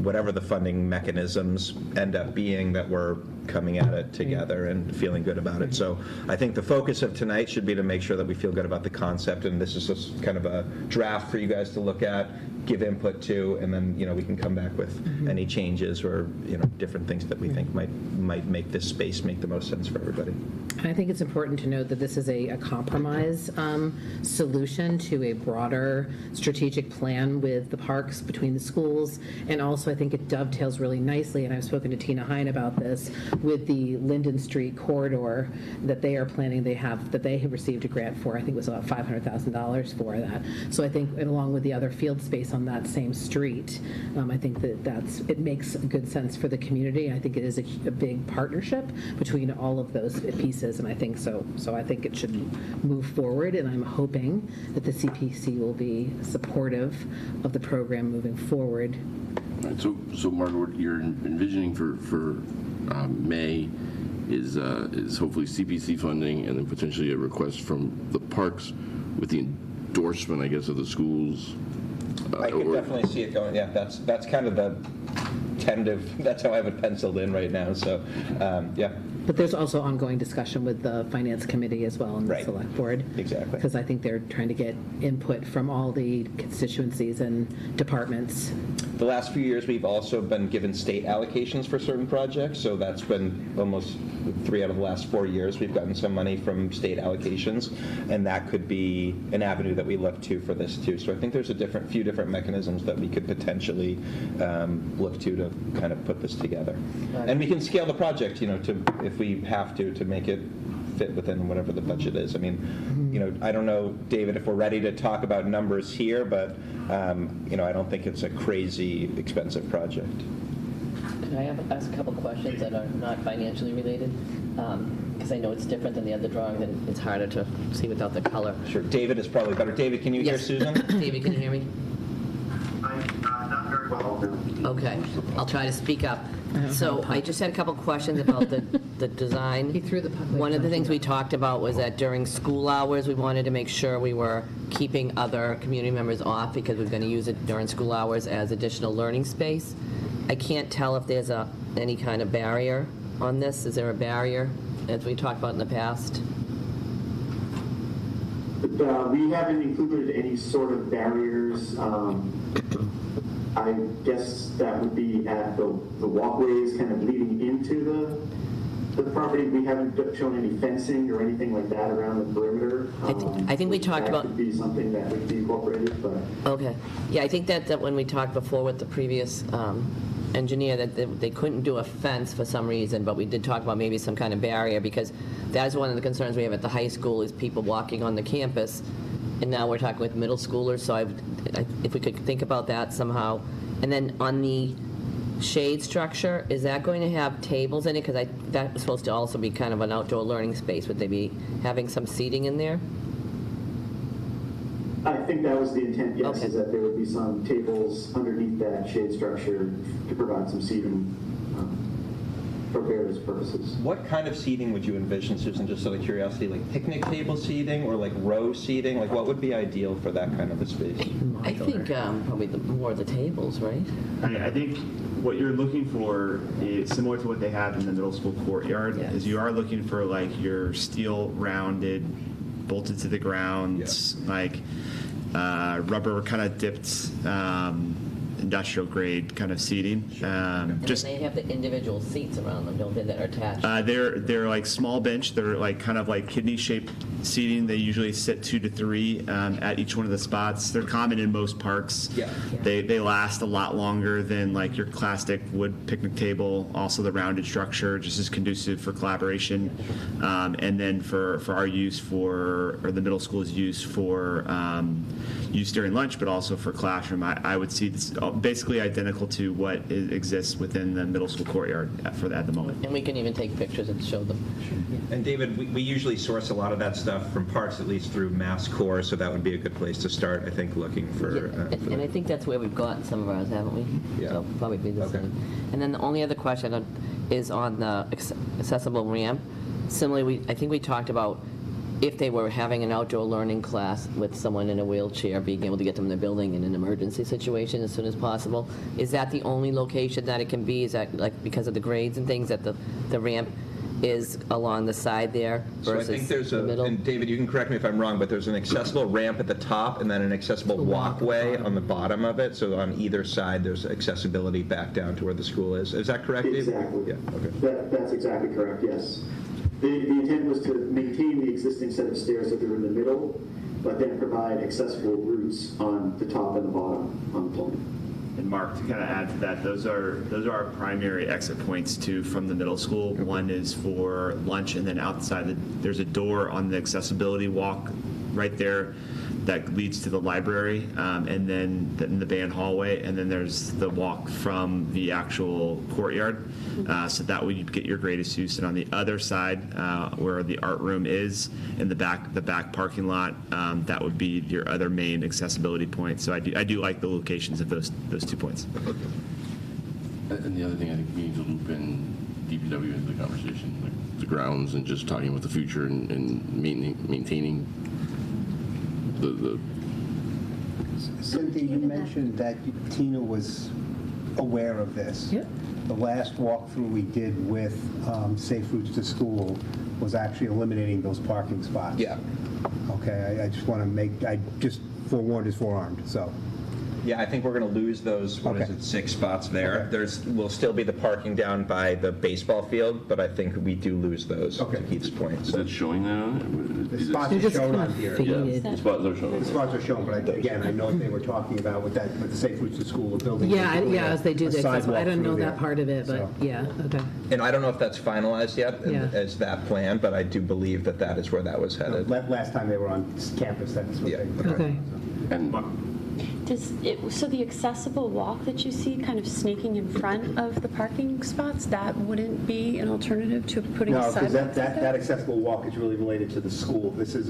whatever the funding mechanisms end up being, that we're coming at it together and feeling good about it. So I think the focus of tonight should be to make sure that we feel good about the concept, and this is just kind of a draft for you guys to look at, give input to, and then, we can come back with any changes or, different things that we think might make this space make the most sense for everybody. I think it's important to note that this is a compromise solution to a broader strategic plan with the parks between the schools, and also I think it dovetails really nicely, and I've spoken to Tina Hine about this, with the Linden Street corridor that they are planning. They have received a grant for, I think it was about $500,000 for that. So I think, and along with the other field space on that same street, I think it makes good sense for the community. I think it is a big partnership between all of those pieces, and I think so. So I think it should move forward, and I'm hoping that the CPC will be supportive of the program moving forward. All right, so Margaret, what you're envisioning for May is hopefully CPC funding, and then potentially a request from the parks with the endorsement, I guess, of the schools. I could definitely see it going. Yeah, that's kind of the tentative. That's how I have it penciled in right now. So, yeah. But there's also ongoing discussion with the Finance Committee as well and the Right. Select Board. Exactly. Because I think they're trying to get input from all the constituencies and departments. The last few years, we've also been given state allocations for certain projects, so that's been almost 3 out of the last 4 years. We've gotten some money from state allocations, and that could be an avenue that we look to for this too. So I think there's a few different mechanisms that we could potentially look to kind of put this together. And we can scale the project, if we have to make it fit within whatever the budget is. I mean, I don't know, David, if we're ready to talk about numbers here, but, I don't think it's a crazy expensive project. Can I ask a couple questions that are not financially related? Because I know it's different than the other drawings, and it's harder to see without the color. Sure. David is probably better. David, can you hear Susan? David, can you hear me? Not very well, no. Okay, I'll try to speak up. So I just had a couple questions about the design. He threw the puck. One of the things we talked about was that during school hours, we wanted to make sure we were keeping other community members off because we're going to use it during school hours as additional learning space. I can't tell if there's any kind of barrier on this. Is there a barrier, as we talked about in the past? We haven't included any sort of barriers. I guess that would be at the walkways kind of leading into the property. We haven't shown any fencing or anything like that around the perimeter. I think we talked about... That could be something that would be incorporated, but... Okay. Yeah, I think that when we talked before with the previous engineer, that they couldn't do a fence for some reason, but we did talk about maybe some kind of barrier, because that's one of the concerns we have at the high school is people walking on the campus, and now we're talking with middle schoolers, so if we could think about that somehow. And then on the shade structure, is that going to have tables in it? Because that was supposed to also be kind of an outdoor learning space. Would they be having some seating in there? I think that was the intent, yes, Okay. is that there would be some tables underneath that shade structure to provide some seating for various purposes. What kind of seating would you envision, Susan, just out of curiosity? Like picnic table seating or like row seating? Like what would be ideal for that kind of a space? I think probably more of the tables, right? I think what you're looking for is similar to what they have in the middle school courtyard. Yes. Is you are looking for like your steel rounded, bolted to the ground, like rubber kind of dipped industrial grade kind of seating. And they have the individual seats around them, don't they, that are attached? They're like small bench. They're like kind of like kidney shaped seating. They usually sit 2 to 3 at each one of the spots. They're common in most parks. Yeah. They last a lot longer than like your classic wood picnic table. Also the rounded structure just is conducive for collaboration. And then for our use or the middle school's use for use during lunch, but also for classroom, I would see this basically identical to what exists within the middle school courtyard at the moment. And we can even take pictures and show them. And David, we usually source a lot of that stuff from parks, at least through Mass Core, so that would be a good place to start, I think, looking for... And I think that's where we've gotten some of ours, haven't we? Yeah. So probably be the Okay. same. And then the only other question is on the accessible ramp. Similarly, I think we talked about if they were having an outdoor learning class with someone in a wheelchair, being able to get them in the building in an emergency situation as soon as possible. Is that the only location that it can be? Is that like because of the grades and things that the ramp is along the side there So I versus think there's the middle? and David, you can correct me if I'm wrong, but there's an accessible ramp at the top and then an accessible walkway on the bottom of it. So on either side, there's accessibility back down to where the school is. Is that correct, David? Exactly. Yeah, okay. That's exactly correct, yes. The intent was to maintain the existing set of stairs that are in the middle, but then provide accessible routes on the top and the bottom on the plan. And Mark, to kind of add to that, those are our primary exit points too from the middle school. One is for lunch, and then outside there's a door on the accessibility walk right there that leads to the library, and then in the band hallway, and then there's the walk from the actual courtyard. So that way you'd get your greatest use. And on the other side, where the art room is, in the back parking lot, that would be your other main accessibility point. So I do like the locations of those 2 points. And the other thing, I think we need to loop in DPW into the conversation, like the grounds and just talking about the future and maintaining the Cynthia, you mentioned that Tina was aware of this. Yep. The last walkthrough we did with Safe Routes to School was actually eliminating those parking spots. Yeah. Okay, I just want to I just forewarned is forearmed, so. Yeah, I think we're going to lose those, what is Okay. it, 6 spots there. Okay. Will still be the parking down by the baseball field, but I think we do lose those, Okay. to Keith's point. is that showing that on it? The Is it- spots They're are just shown kind on of here. faded. The spots are showing. The spots are shown, but again, I know what they were talking about with the Safe Routes to School, the building. Yeah, as they do the accessible, I don't know sidewalk through that part of it, but So- yeah, okay. And I don't know if that's finalized yet Yeah. as that plan, but I do believe that that is where that was headed. Last time they were on campus, that's what Yeah. they. Okay. And So the accessible walk that you see kind of snaking in front of the parking spots, that wouldn't be an alternative to putting a No, because sidewalk that accessible walk is really related to the school. This is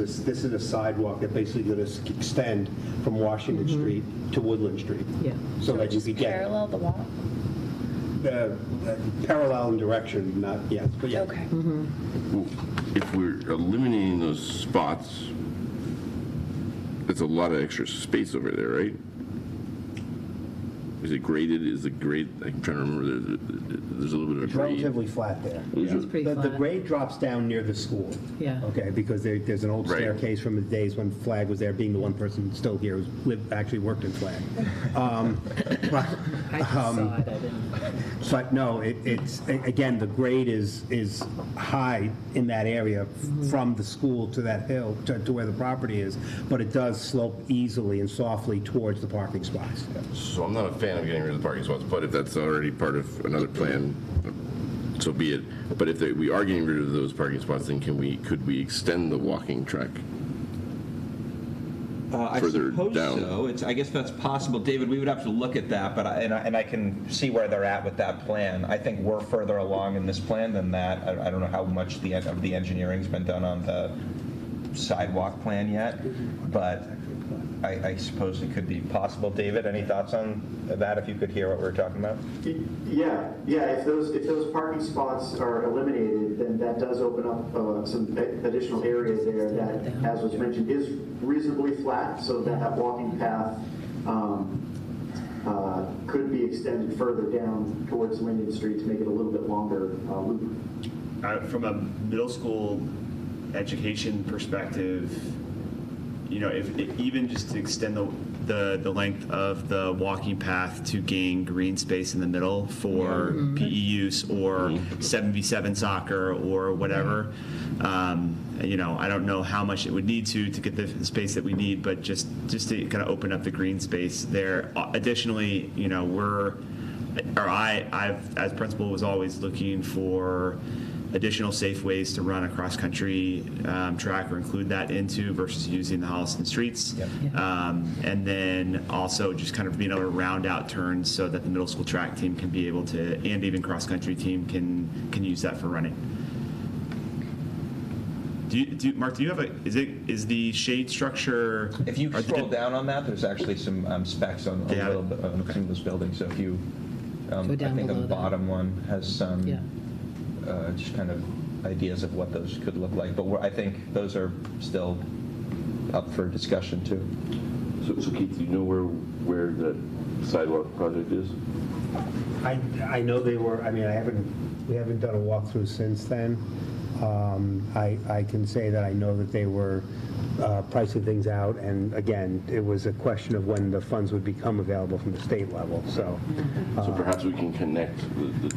a sidewalk that basically going to extend from Washington Street to Woodland Street. Yeah. So that you just could get parallel the walk? parallel in direction, not, yes, but yeah. Okay. if we're eliminating those spots, that's a lot of extra space over there, right? Is it graded? Is it grade? I'm trying to remember. There's a little bit of a It's grade. relatively flat there. It's pretty The flat. grade drops down near the school. Yeah. Okay, because there's an old Right. staircase from the days when Flag was there, being the one person still here who actually worked in Flag. But, I just saw it, I didn't. but no, it's, again, the grade is high in that area from the school to that hill, to where the property is, but it does slope easily and softly towards the parking spots. So I'm not a fan of getting rid of the parking spots, but if that's already part of another plan, so be it. But if we are getting rid of those parking spots, then could we extend the walking track? Further I suppose down. so. I guess that's possible. David, we would have to look at that, but I can see where they're at with that plan. I think we're further along in this plan than that. I don't know how much of the engineering's been done on the sidewalk plan yet, but I suppose it could be possible. David, any thoughts on that, if you could hear what we're talking about? Yeah, if those parking spots are eliminated, then that does open up some additional areas there that, as was mentioned, is reasonably flat, so that walking path could be extended further down towards Linden Street to make it a little bit longer loop. From a middle school education perspective, if even just to extend the length of the walking path to gain green space in the middle for PE use or 7v7 soccer or whatever. I don't know how much it would need to get the space that we need, but just to kind of open up the green space there. Additionally, I've as principal was always looking for additional safe ways to run a cross-country track or include that into versus using the Holliston streets. Yep. And then also just kind of being able to round out turns so that the middle school track team can be able to, and even cross-country team can use that for running. Mark, do you have is the shade structure? If you scroll down on that, there's actually some specs on a little bit on some of those buildings. So if you, I down think the below that. bottom one has some Yeah. just kind of ideas of what those could look like. But I think those are still up for discussion too. So Keith, do you know where that sidewalk project is? I know they were, I mean, we haven't done a walkthrough since then. I can say that I know that they were pricing things out, and again, it was a question of when the funds would become available from the state level, so. So perhaps we can connect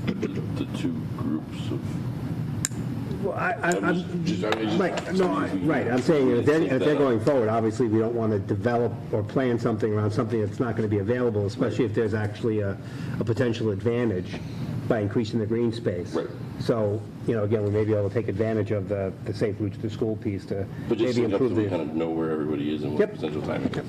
the two groups of. Well, I'm just right, no, right, I'm saying if they're going forward, obviously, we don't want to develop or plan something around something that's not going to be available, especially if there's actually a potential advantage by increasing the green space. Right. So, again, we may be able to take advantage of the safe routes to school piece to But just maybe so improve we the. kind of know where everybody is and what potential timing is.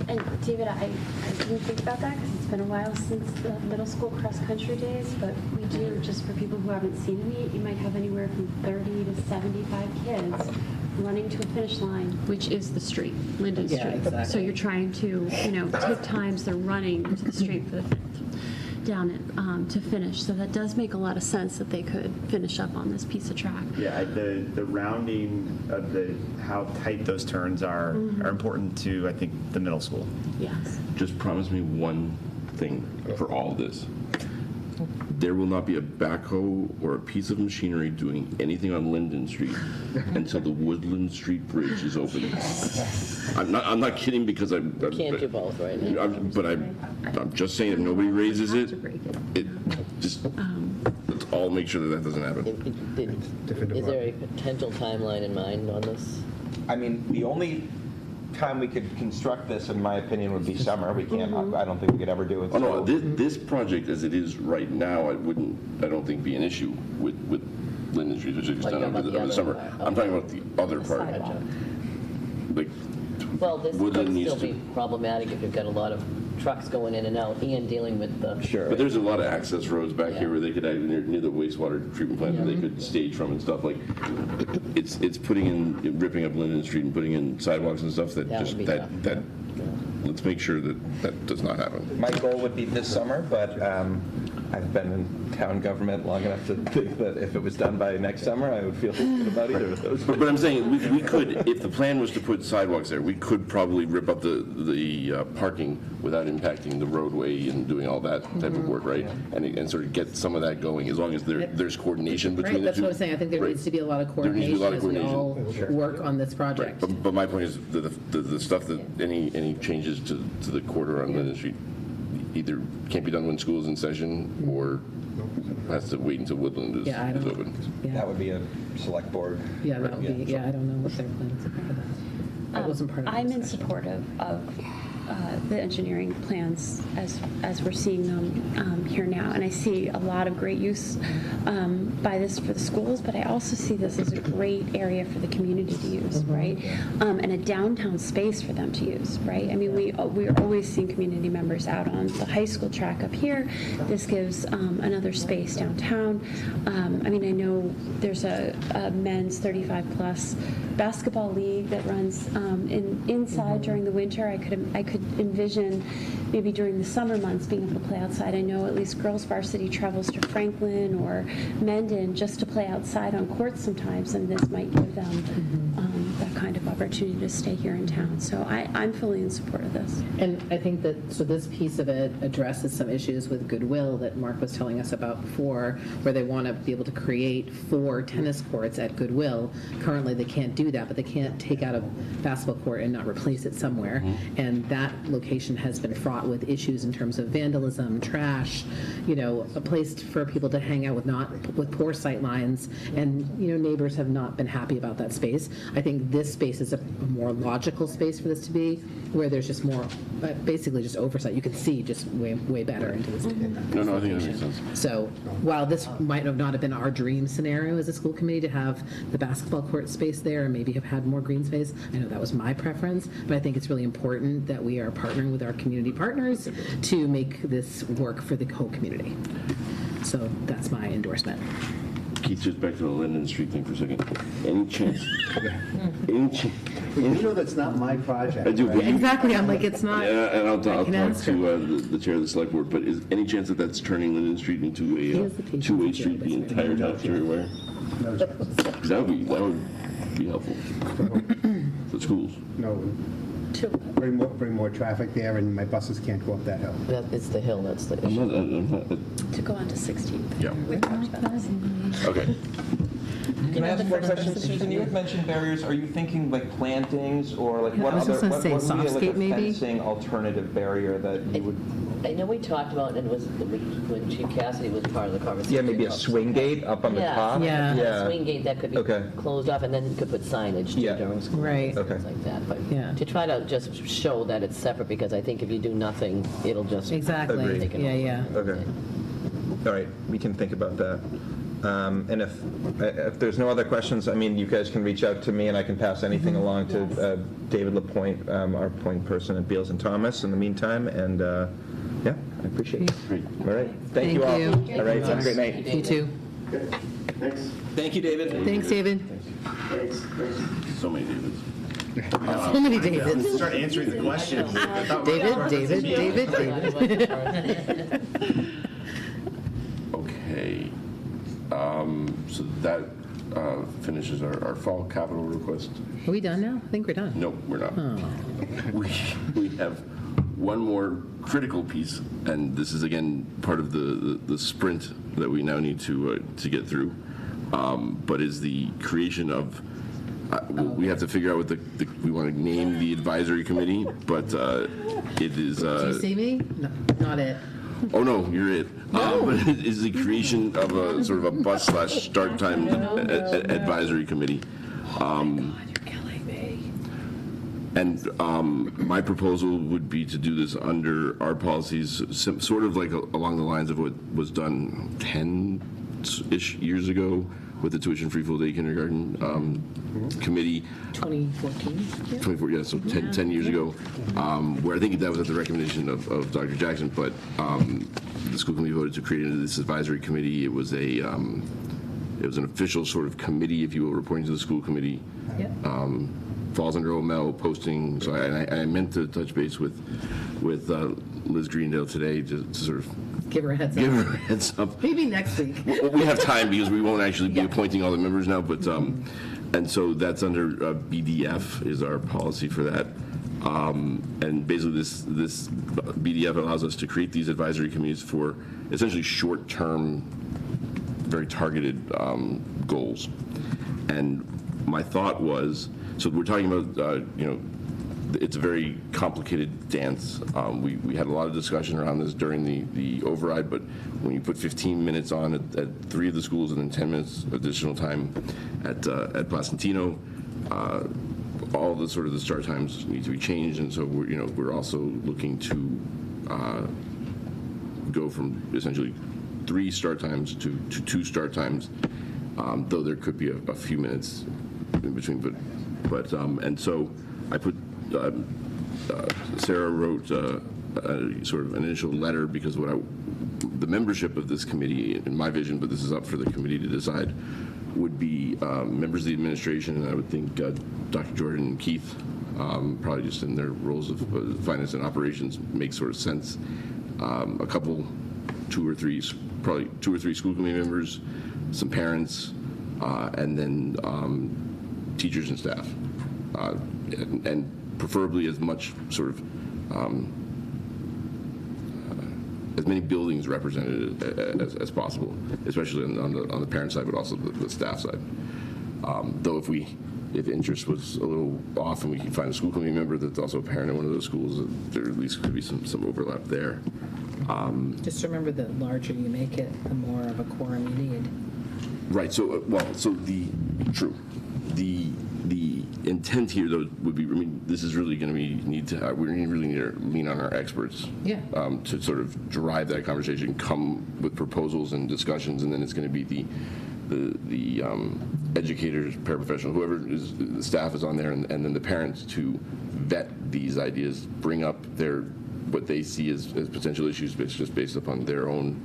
And David, I didn't think about that because it's been a while since the middle school cross-country days, but we do, just for people who haven't seen a meet, you might have anywhere from 30 to 75 kids running to a finish line, which is the street, Linden Yeah, Street. exactly. So you're trying to, take times they're running to the street for the down it to finish. So that does make a lot of sense that they could finish up on this piece of track. Yeah, the rounding of how tight those turns are important to, I think, the middle school. Yes. Just promise me one thing for all this. There will not be a backhoe or a piece of machinery doing anything on Linden Street until the Woodland Street Bridge is open. I'm not kidding because I'm Can't do both right now. I'm just saying if nobody raises it just let's all make sure that doesn't happen. Is there a potential timeline in mind on this? I mean, the only time we could construct this, in my opinion, would be summer. We can't, I don't think we could ever do it. Oh no, this project as it is right now, I don't think be an issue with Linden Street, which is done over the summer. I'm talking about the other part. Like, Well, this Woodland could needs still be problematic if you've got a lot of trucks going in and out and dealing with the. Sure. But there's a lot of access roads back here where they could, near the wastewater treatment plant, where they could stage from and stuff. Like, it's putting in, ripping up Linden Street and putting in sidewalks and stuff that just, that, let's make sure that does not happen. My goal would be this summer, but I've been in town government long enough to think that if it was done by next summer, I would feel good about either of those. But I'm saying, we could, if the plan was to put sidewalks there, we could probably rip up the parking without impacting the roadway and doing all that type of work, right? And sort of get some of that going, as long as there's coordination between the two. That's what I was saying. I think there needs to be a lot of There needs to be a coordination lot of as we all work on this project. But my point is, the stuff that, any changes to the corridor on Linden Street either can't be done when school's in session or has to wait until Woodland is open. That would be a select board. Yeah, that would be, I don't know what their plans are for that. I wasn't part of I'm this in session. support of the engineering plans as we're seeing them here now. And I see a lot of great use by this for the schools, but I also see this as a great area for the community to use, right? And a downtown space for them to use, right? I mean, we're always seeing community members out on the high school track up here. This gives another space downtown. I mean, I know there's a men's 35-plus basketball league that runs inside during the winter. I could envision maybe during the summer months being able to play outside. I know at least girls varsity travels to Franklin or Mendon just to play outside on courts sometimes, and this might give them that kind of opportunity to stay here in town. So I'm fully in support of this. And I think that, so this piece of it addresses some issues with Goodwill that Mark was telling us about before, where they want to be able to create 4 tennis courts at Goodwill. Currently, they can't do that, but they can't take out a basketball court and not replace it somewhere. And that location has been fraught with issues in terms of vandalism, trash, a place for people to hang out with poor sight lines, and neighbors have not been happy about that space. I think this space is a more logical space for this to be, where there's just more, basically just oversight. You can see just way better into this. No, I think that makes sense. So while this might not have been our dream scenario as a school committee to have the basketball court space there and maybe have had more green space, I know that was my preference, but I think it's really important that we are partnering with our community partners to make this work for the whole community. So that's my endorsement. Keith, just back to the Linden Street thing for a second. Any chance? You know that's not my project. I do, but you, Exactly, I'm like, it's not. yeah, and I'll talk can ask to the chair of the select board, but is any chance that that's turning Linden Street into a two-way street the entire time everywhere? No, That would be helpful for schools. no. Bring more traffic there, and my buses can't go up that hill. It's the hill, that's the I'm issue. not, To go on to 16th. yeah. We talked about this. Okay. Can I ask one question? Susan, you had mentioned barriers. Are you thinking like plantings or like what I was other, just gonna what say would be like a softscape, maybe? fencing alternative barrier that you would? I know we talked about, and it was when Chief Cassidy was part of the conversation. Yeah, maybe a about- swing gate up on the top? Yeah. A swing gate that could be Okay. closed off, and then you could put signage Yeah. during school. Right. Okay. Things like that, but Yeah. to try to just show that it's separate, because I think if you do nothing, it'll just. Exactly, Agreed. take it yeah, over. yeah. Okay. All right, we can think about that. And if there's no other questions, I mean, you guys can reach out to me and I can pass anything along to David LaPointe, our point person at Beals and Thomas in the meantime. And yeah, I appreciate it. Great. All right. Thank you all. Thank you. All right, have a great night. You too. Okay, thanks. Thank you, David. Thanks, David. Thanks. So many Davids. So many Davids. Start answering the question. David. Okay. So that finishes our fall capital request. Are we done now? I think we're done. No, we're not. Oh. We have one more critical piece, and this is again part of the sprint that we now need to get through. But is the creation of we have to figure out what we want to name the advisory committee, but it is. Do you see me? No, not it. Oh no, you're it. But it is the creation of a sort of a bus/start time advisory committee. And my proposal would be to do this under our policies, sort of like along the lines of what was done 10-ish years ago with the tuition-free full-day kindergarten committee. 2014? 24, yeah, so 10 years ago, where I think that was at the recommendation of Dr. Jackson, but the school committee voted to create this advisory committee. It was an official sort of committee, if you will, reporting to the school committee. Yep. Falls under OML posting. So I meant to touch base with Liz Greendale today to sort of Give her a heads give up. her a heads up. Maybe next week. We have time because we won't actually be Yeah. appointing all the members now, but and so that's under BDF is our policy for that. And basically this BDF allows us to create these advisory committees for essentially short-term, very targeted goals. And my thought was, so we're talking about, it's a very complicated dance. We had a lot of discussion around this during the override, but when you put 15 minutes on at 3 of the schools and then 10 minutes additional time at Placentino, all the sort of the start times need to be changed, and so we're also looking to go from essentially 3 start times to 2 start times, though there could be a few minutes in between, but and so I put Sarah wrote a sort of an initial letter because the membership of this committee, in my vision, but this is up for the committee to decide, would be members of the administration, and I would think Dr. Jordan and Keith, probably just in their roles of finance and operations, makes sort of sense. A couple, 2 or 3 school committee members, some parents, and then teachers and staff, and preferably as much sort of as many buildings represented as possible, especially on the parent side, but also the staff side. Though if interest was a little off and we can find a school committee member that's also a parent at one of those schools, there at least could be some overlap there. Just remember, the larger you make it, the more of a quorum you need. Right. So the intent here, though, would be, I mean, this is really going to be we really need to lean on our experts. Yeah. To sort of drive that conversation, come with proposals and discussions, and then it's going to be the educators, paraprofessional, whoever is the staff is on there, and then the parents to vet these ideas, bring up what they see as potential issues, just based upon their own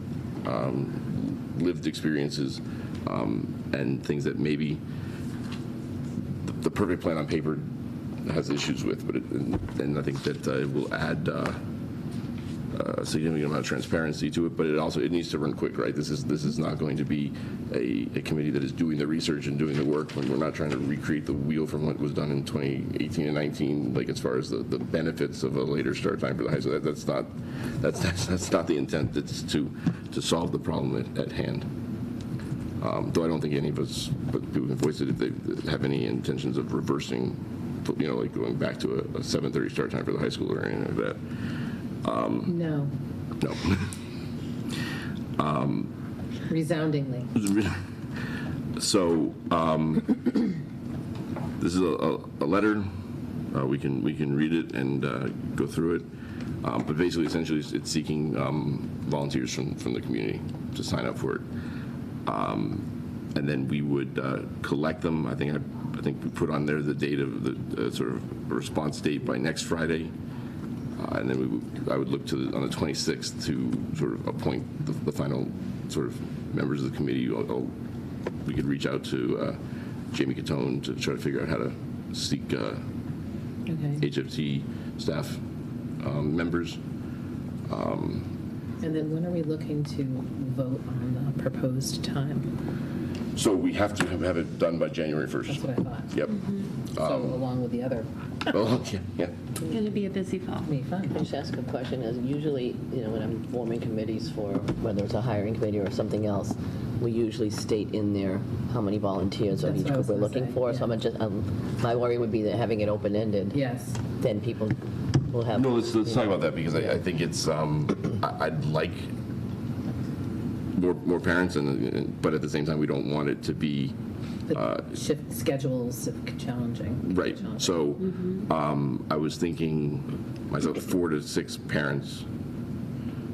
lived experiences, and things that maybe the perfect plan on paper has issues with, but and I think that it will add a significant amount of transparency to it, but it needs to run quick, right? This is not going to be a committee that is doing the research and doing the work when we're not trying to recreate the wheel from what was done in 2018 and 19, like as far as the benefits of a later start time for the high school. That's not the intent. It's to solve the problem at hand. Though I don't think any of us, but people can voice it if they have any intentions of reversing, like going back to a 7:30 start time for the high school or anything like that. No. No. Resoundingly. So this is a letter. We can read it and go through it. But basically, essentially, it's seeking volunteers from the community to sign up for it. And then we would collect them. I think we put on there the date of the sort of response date by next Friday. And then I would look on the 26th to sort of appoint the final sort of members of the committee. We could reach out to Jamie Catone to try to figure out how to seek HFT staff members. And then when are we looking to vote on the proposed time? So we have to have it done by January 1st. That's what I thought. Yep. So along with the other. Well, yeah. It's going to be a busy fall. Be fun. Can I just ask a question? As usually, when I'm forming committees for whether it's a hiring committee or something else, we usually state in there how many volunteers of That's each what I group was we're gonna looking say, for. yeah. So my worry would be that having it open-ended, Yes. then people will have. No, let's talk about that because I think it's I'd like more parents, but at the same time we don't want it to be Shift schedules challenging. right. So I was thinking myself 4 to 6 parents,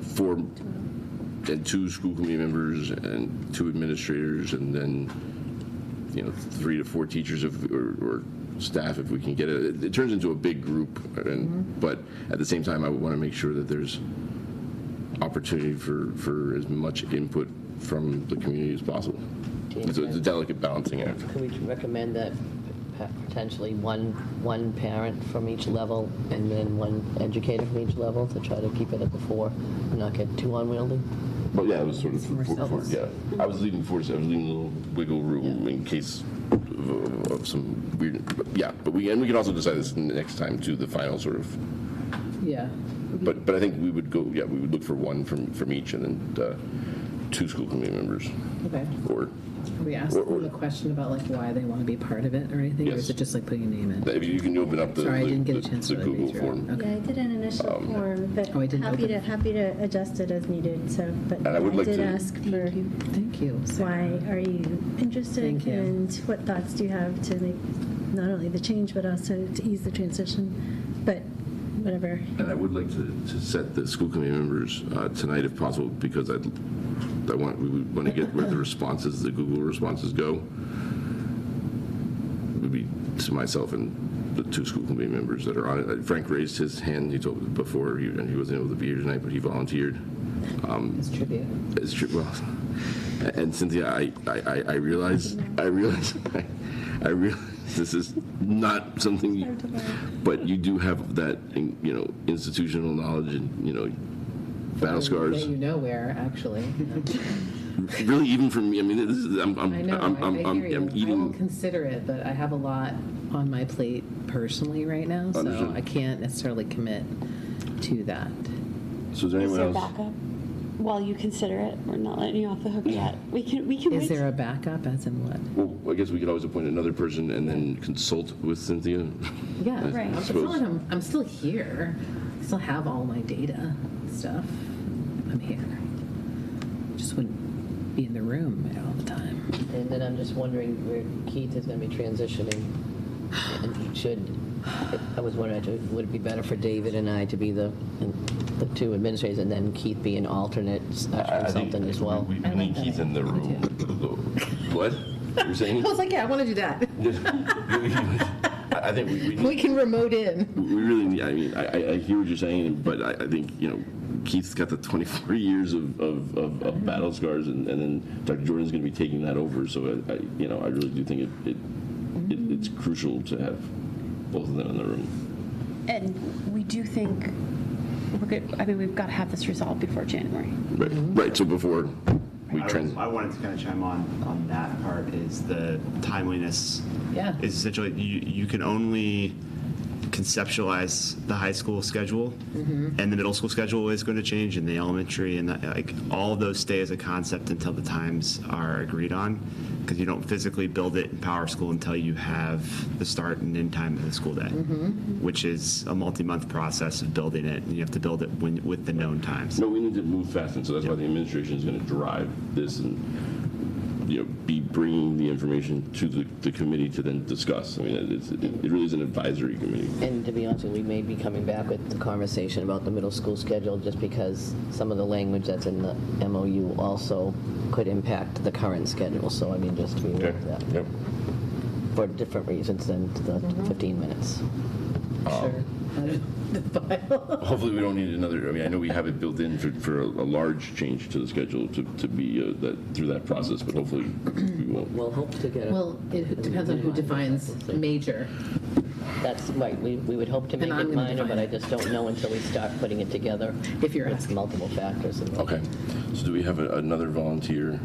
4 and 2 school committee members and 2 administrators, and then 3 to 4 teachers or staff if we can get it. It turns into a big group, but at the same time I would want to make sure that there's opportunity for as much input from the community as possible. It's a delicate balancing act. Could we recommend that potentially one parent from each level and then one educator from each level to try to keep it at the 4 and not get too unwieldy? Well, yeah, it was sort of yeah. I was leaving a little wiggle room in case of some weird. But we can also decide this next time to the final sort of. Yeah. But I think we would go. Yeah, we would look for one from each, and then 2 school committee members. Okay. Or. Are we asking them a question about why they want to be part of it or anything? Or Yes. is it just like putting a name in? If you can open up the, Sorry, I didn't get a chance to really Google read through form. it. Okay. Yeah, I did an initial form, but Oh, I didn't happy open to adjust it as needed, so, but And I would like did to- ask for Thank you. why are you interested? Thank you. And what thoughts do you have to make not only the change, but also to ease the transition? But whatever. And I would like to set the school committee members tonight if possible, because we would want to get where the responses, the Google responses go. It would be to myself and the 2 school committee members that are on it. Frank raised his hand. He told me before he wasn't able to be here tonight, but he volunteered. It's tribute. It's true. Well, and Cynthia, I realize this is not something, but you do have that, institutional knowledge and, battle scars. That you know where, actually. Really, even for me, I mean, this is, I know, I hear you. I'm I will eating. consider it, but I have a lot on my plate personally right now, so Understood. I can't necessarily commit to that. So is there Is anyone there else? backup? While you consider it, we're not letting you off the hook yet. We can Is wait. there a backup, as in what? Well, I guess we could always appoint another person and then consult with Cynthia. Yeah, Right. It's not like I'm still here. I still have all my data stuff. I'm here. Just wouldn't be in the room all the time. And then I'm just wondering where Keith is going to be transitioning. And I was wondering, would it be better for David and I to be the 2 administrators and then Keith be an alternate consultant as well? We need Keith in the room. What? You're saying? I was like, yeah, I want to do that. I think we We can remote in. We really need, I mean, I hear what you're saying, but I think, Keith's got the 24 years of battle scars, and then Dr. Jordan's going to be taking that over. So, I really do think it's crucial to have both of them in the room. And we do think we're good. I mean, we've got to have this resolved before January. Right. So before we I wanted to kind of chime on that part is the timeliness. Yeah. Is essentially you can only conceptualize the high school schedule, and the middle school schedule is going to change, and the elementary, and all of those stay as a concept until the times are agreed on, because you don't physically build it in Power School until you have the start and end time of the school day, which is a multi-month process of building it, and you have to build it with the known times. No, we need to move fast, and so that's why the administration is going to drive this and be bringing the information to the committee to then discuss. I mean, it really is an advisory committee. And to be honest with you, we may be coming back with the conversation about the middle school schedule just because some of the language that's in the MOU also could impact the current schedule. So, I mean, just to be aware of that. Yep. For different reasons than the 15 minutes. Sure. Hopefully we don't need another, I know we have it built in for a large change to the schedule to be through that process, but hopefully we won't. We'll hope to get Well, it depends on who defines major. That's right. We would hope to make I'm it gonna minor, define but I it. just don't know until we start putting it together. If you're with asking. multiple factors involved. Okay. So do we have another volunteer?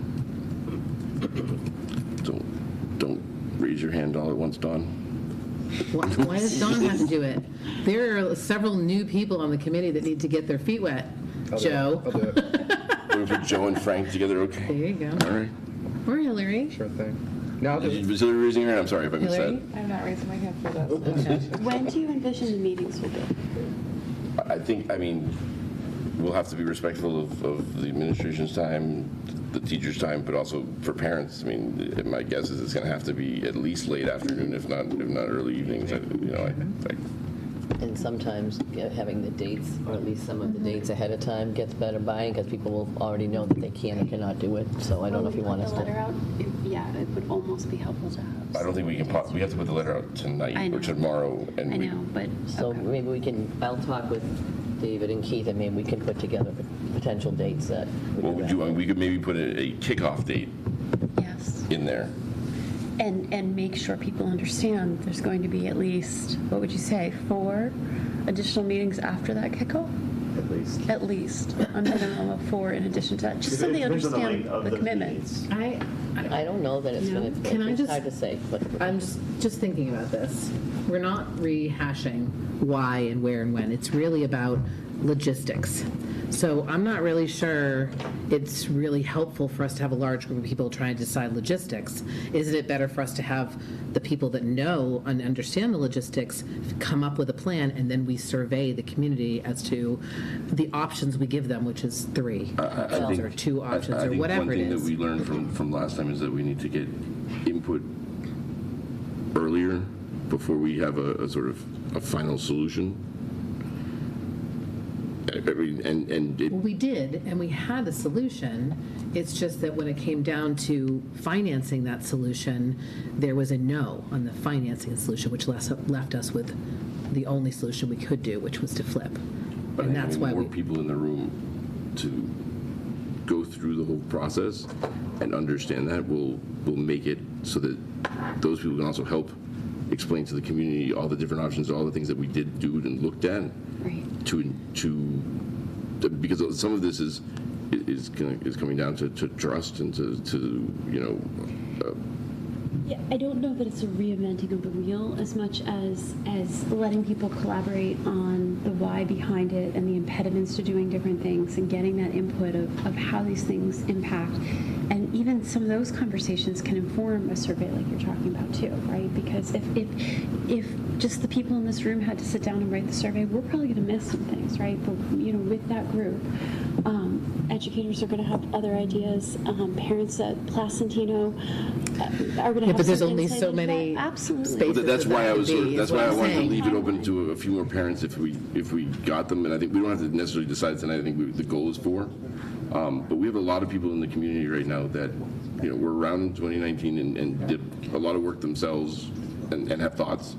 Don't raise your hand all at once, Dawn. Why does Dawn have to do it? There are several new people on the committee that need to get their feet wet. Joe. I'll do it. We'll put Joe and Frank together, okay? There you go. All right. Or Hillary. Sure thing. No, I'll do it. Was Hillary raising her hand? I'm sorry if I missed Hillary? that. I'm not raising my hand for this. When do you envision the meetings will be? I think, we'll have to be respectful of the administration's time, the teacher's time, but also for parents. My guess is it's going to have to be at least late afternoon, if not early evenings. And sometimes having the dates, or at least some of the dates ahead of time, gets better buying because people will already know that they can or cannot do it. So I don't know if you want us the letter to. out. Yeah, it would almost be helpful to have. I don't think we can. We have to put the letter out I tonight know. or tomorrow, and I know, but So okay. maybe we can. I'll talk with David and Keith, and maybe we can put together potential dates that. what would you? We could maybe put a kickoff date Yes. in there. And make sure people understand there's going to be at least, what would you say, 4 additional meetings after that kickoff? At least. At least, a minimum of 4 in addition to that, just so they understand the commitments. I don't know that it's going to. Can I It's just- hard to say. But I'm just thinking about this. We're not rehashing why and where and when. It's really about logistics. So I'm not really sure it's really helpful for us to have a large group of people trying to decide logistics. Isn't it better for us to have the people that know and understand the logistics come up with a plan, and then we survey the community as to the options we give them, which is 3 options or 2 options I or think whatever one it thing is. that we learned from last time is that we need to get input earlier before we have a sort of a final solution. Well, we did, and we had a solution. It's just that when it came down to financing that solution, there was a no on the financing solution, which left us with the only solution we could do, which was to flip. But And that's why more we, people in the room to go through the whole process and understand that will make it so that those people can also help explain to the community all the different options, all the things that we did do and looked at. Right. Because some of this is coming down to trust and to Yeah, I don't know that it's a reinventing of the wheel as much as letting people collaborate on the why behind it and the impediments to doing different things and getting that input of how these things impact. And even some of those conversations can inform a survey like you're talking about too, right? Because if just the people in this room had to sit down and write the survey, we're probably going to miss some things, right? But with that group, educators are going to have other ideas. Parents at Placentino are going to have but there's some only insight so into many that. Absolutely. spaces. That's why I was. That's why I wanted to saying. leave it open to a few more parents if we got them, and I think we don't have to necessarily decide tonight. I think the goal is 4, but we have a lot of people in the community right now that were around in 2019 and did a lot of work themselves and have thoughts.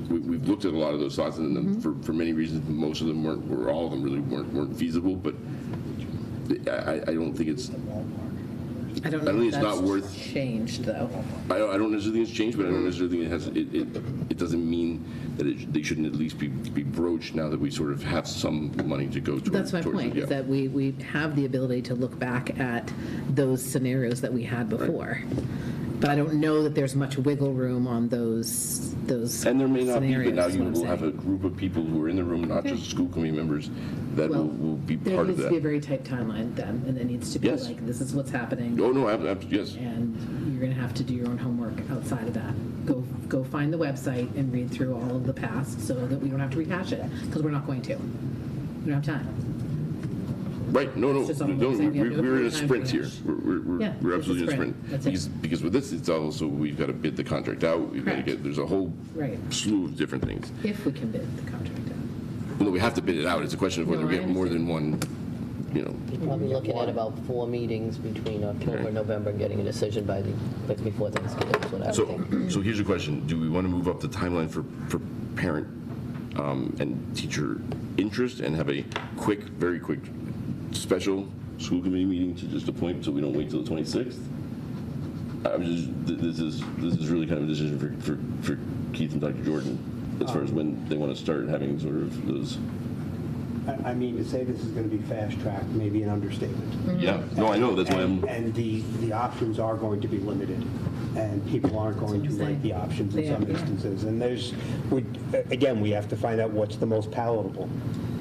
we've looked at a lot of those thoughts, and for many reasons, most of them weren't, or all of them really weren't feasible, but I don't think it's, I don't know think if it's not that's worth. changed, though. I don't necessarily think it's changed, but I don't necessarily think it has. It doesn't mean that they shouldn't at least be broached now that we sort of have some money to go towards. That's my point, it, is that we have the ability to look back at those scenarios that we had before. But I don't know that there's much wiggle room on those And there may not be, scenarios, but now is you what I'm will have a saying. group of people who are in the room, not just school committee members, that Well, will be There part of needs to be a that. very tight timeline then, and it needs to be Yes. like, this is what's happening. Oh, no, yes. And you're going to have to do your own homework outside of that. Go find the website and read through all of the past so that we don't have to rehash it, because we're not going to. We don't have time. Right, no, It's just all I'm saying, we have no we're in a time sprint to here. rehash. We're Yeah, we're it's a absolutely in a sprint. sprint. That's it. Because with this, it's also, we've got to bid the contract out, we've got to Correct. get, there's a whole Right. slew of different things. If we can bid the contract out. Well, no, we have to bid it out, it's a question of whether No, we I have more than one, You're probably looking at about 4 meetings between October and November and getting a decision by before Thanksgiving, is what I would think. So here's a question, do we want to move up the timeline for parent and teacher interest and have a very quick special school committee meeting to just appoint, so we don't wait till the 26th? This is really kind of a decision for Keith and Dr. Jordan, as far as when they want to start having sort of those. I mean, to say this is going to be fast-tracked may be an understatement. Yeah, no, I know, that's why I'm. And the options are going to be limited, and people aren't going to write the options in some instances. And again, we have to find out what's the most palatable.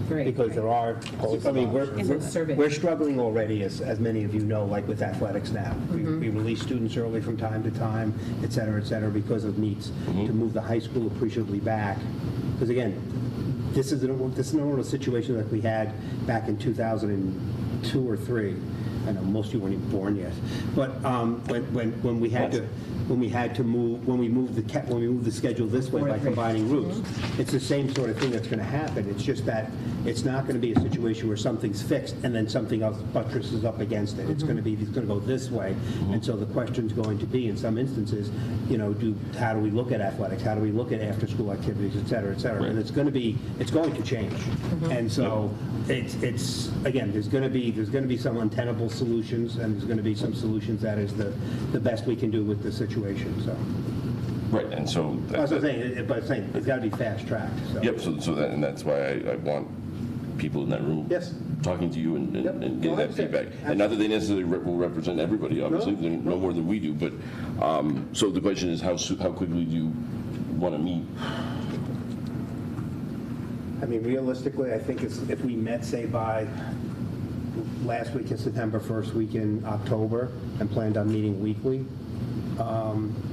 Right. Because there are, I mean, survey. we're struggling already, as many of you know, like with athletics now. We release students early from time to time, et cetera, because of needs, to move the high school appreciably back. Because again, this is a situation like we had back in 2002 or 3. I know most of you weren't even born yet, but when we moved the schedule this way by combining groups, it's the same sort of thing that's going to happen. It's just that it's not going to be a situation where something's fixed and then something else buttresses up against it. It's going to go this way, and so the question's going to be, in some instances, how do we look at athletics? How do we look at after-school activities, et cetera, et cetera? Right. And it's going to change, and so it's again, there's going to be some untenable solutions, and there's going to be some solutions that is the best we can do with the situation. So, Right, and so. I'm saying it's got to be fast-tracked. So. Yep, and that's why I want people in that room. Yes. Talking to you and Yep. getting Well, that feedback. And not that they necessarily will represent everybody, obviously, they're no more than we do, but, so the question is, how quickly do you want to meet? I mean, realistically, I think if we met, say, by last week in September, first week in October, and planned on meeting weekly,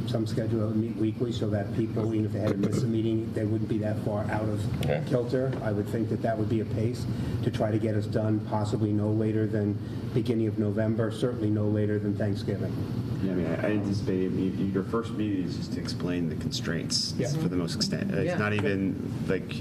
some schedule to meet weekly so that people, even if they had to miss a meeting, they wouldn't be that far out of kilter. I would think that would be a pace to try to get us done, possibly no later than beginning of November, certainly no later than Thanksgiving. Yeah, I mean, I anticipate your first meeting is just to explain the constraints for the most extent. It's not even like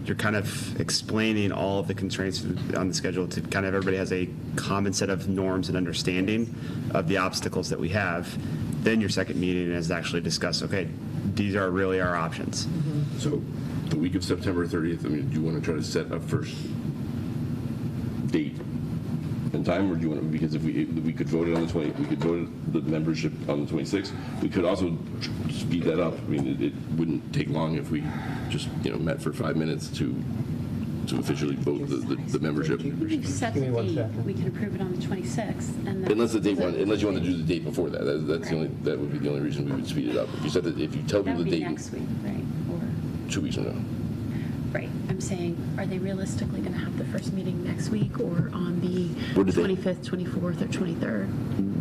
you're kind of explaining all of the constraints on the schedule to kind of everybody has a common set of norms and understanding of the obstacles that we have. Then your second meeting is actually discuss, okay, these are really our options. So the week of September 30th, I mean, do you want to try to set a first date and time, or do you want to, because if we could vote it on the 20th, we could vote the membership on the 26th. We could also speed that up. I mean, it wouldn't take long if we just, met for 5 minutes to officially vote the membership. We set the date, we can approve it on the 26th, and then. Unless you want to do the date before that. That would be the only reason we would speed it up. If you tell That people would the be date. next week, right? Or, 2 weeks from now. right, I'm saying, are they realistically going to have the first meeting next week or on the What did they- 25th, 24th, or 23rd?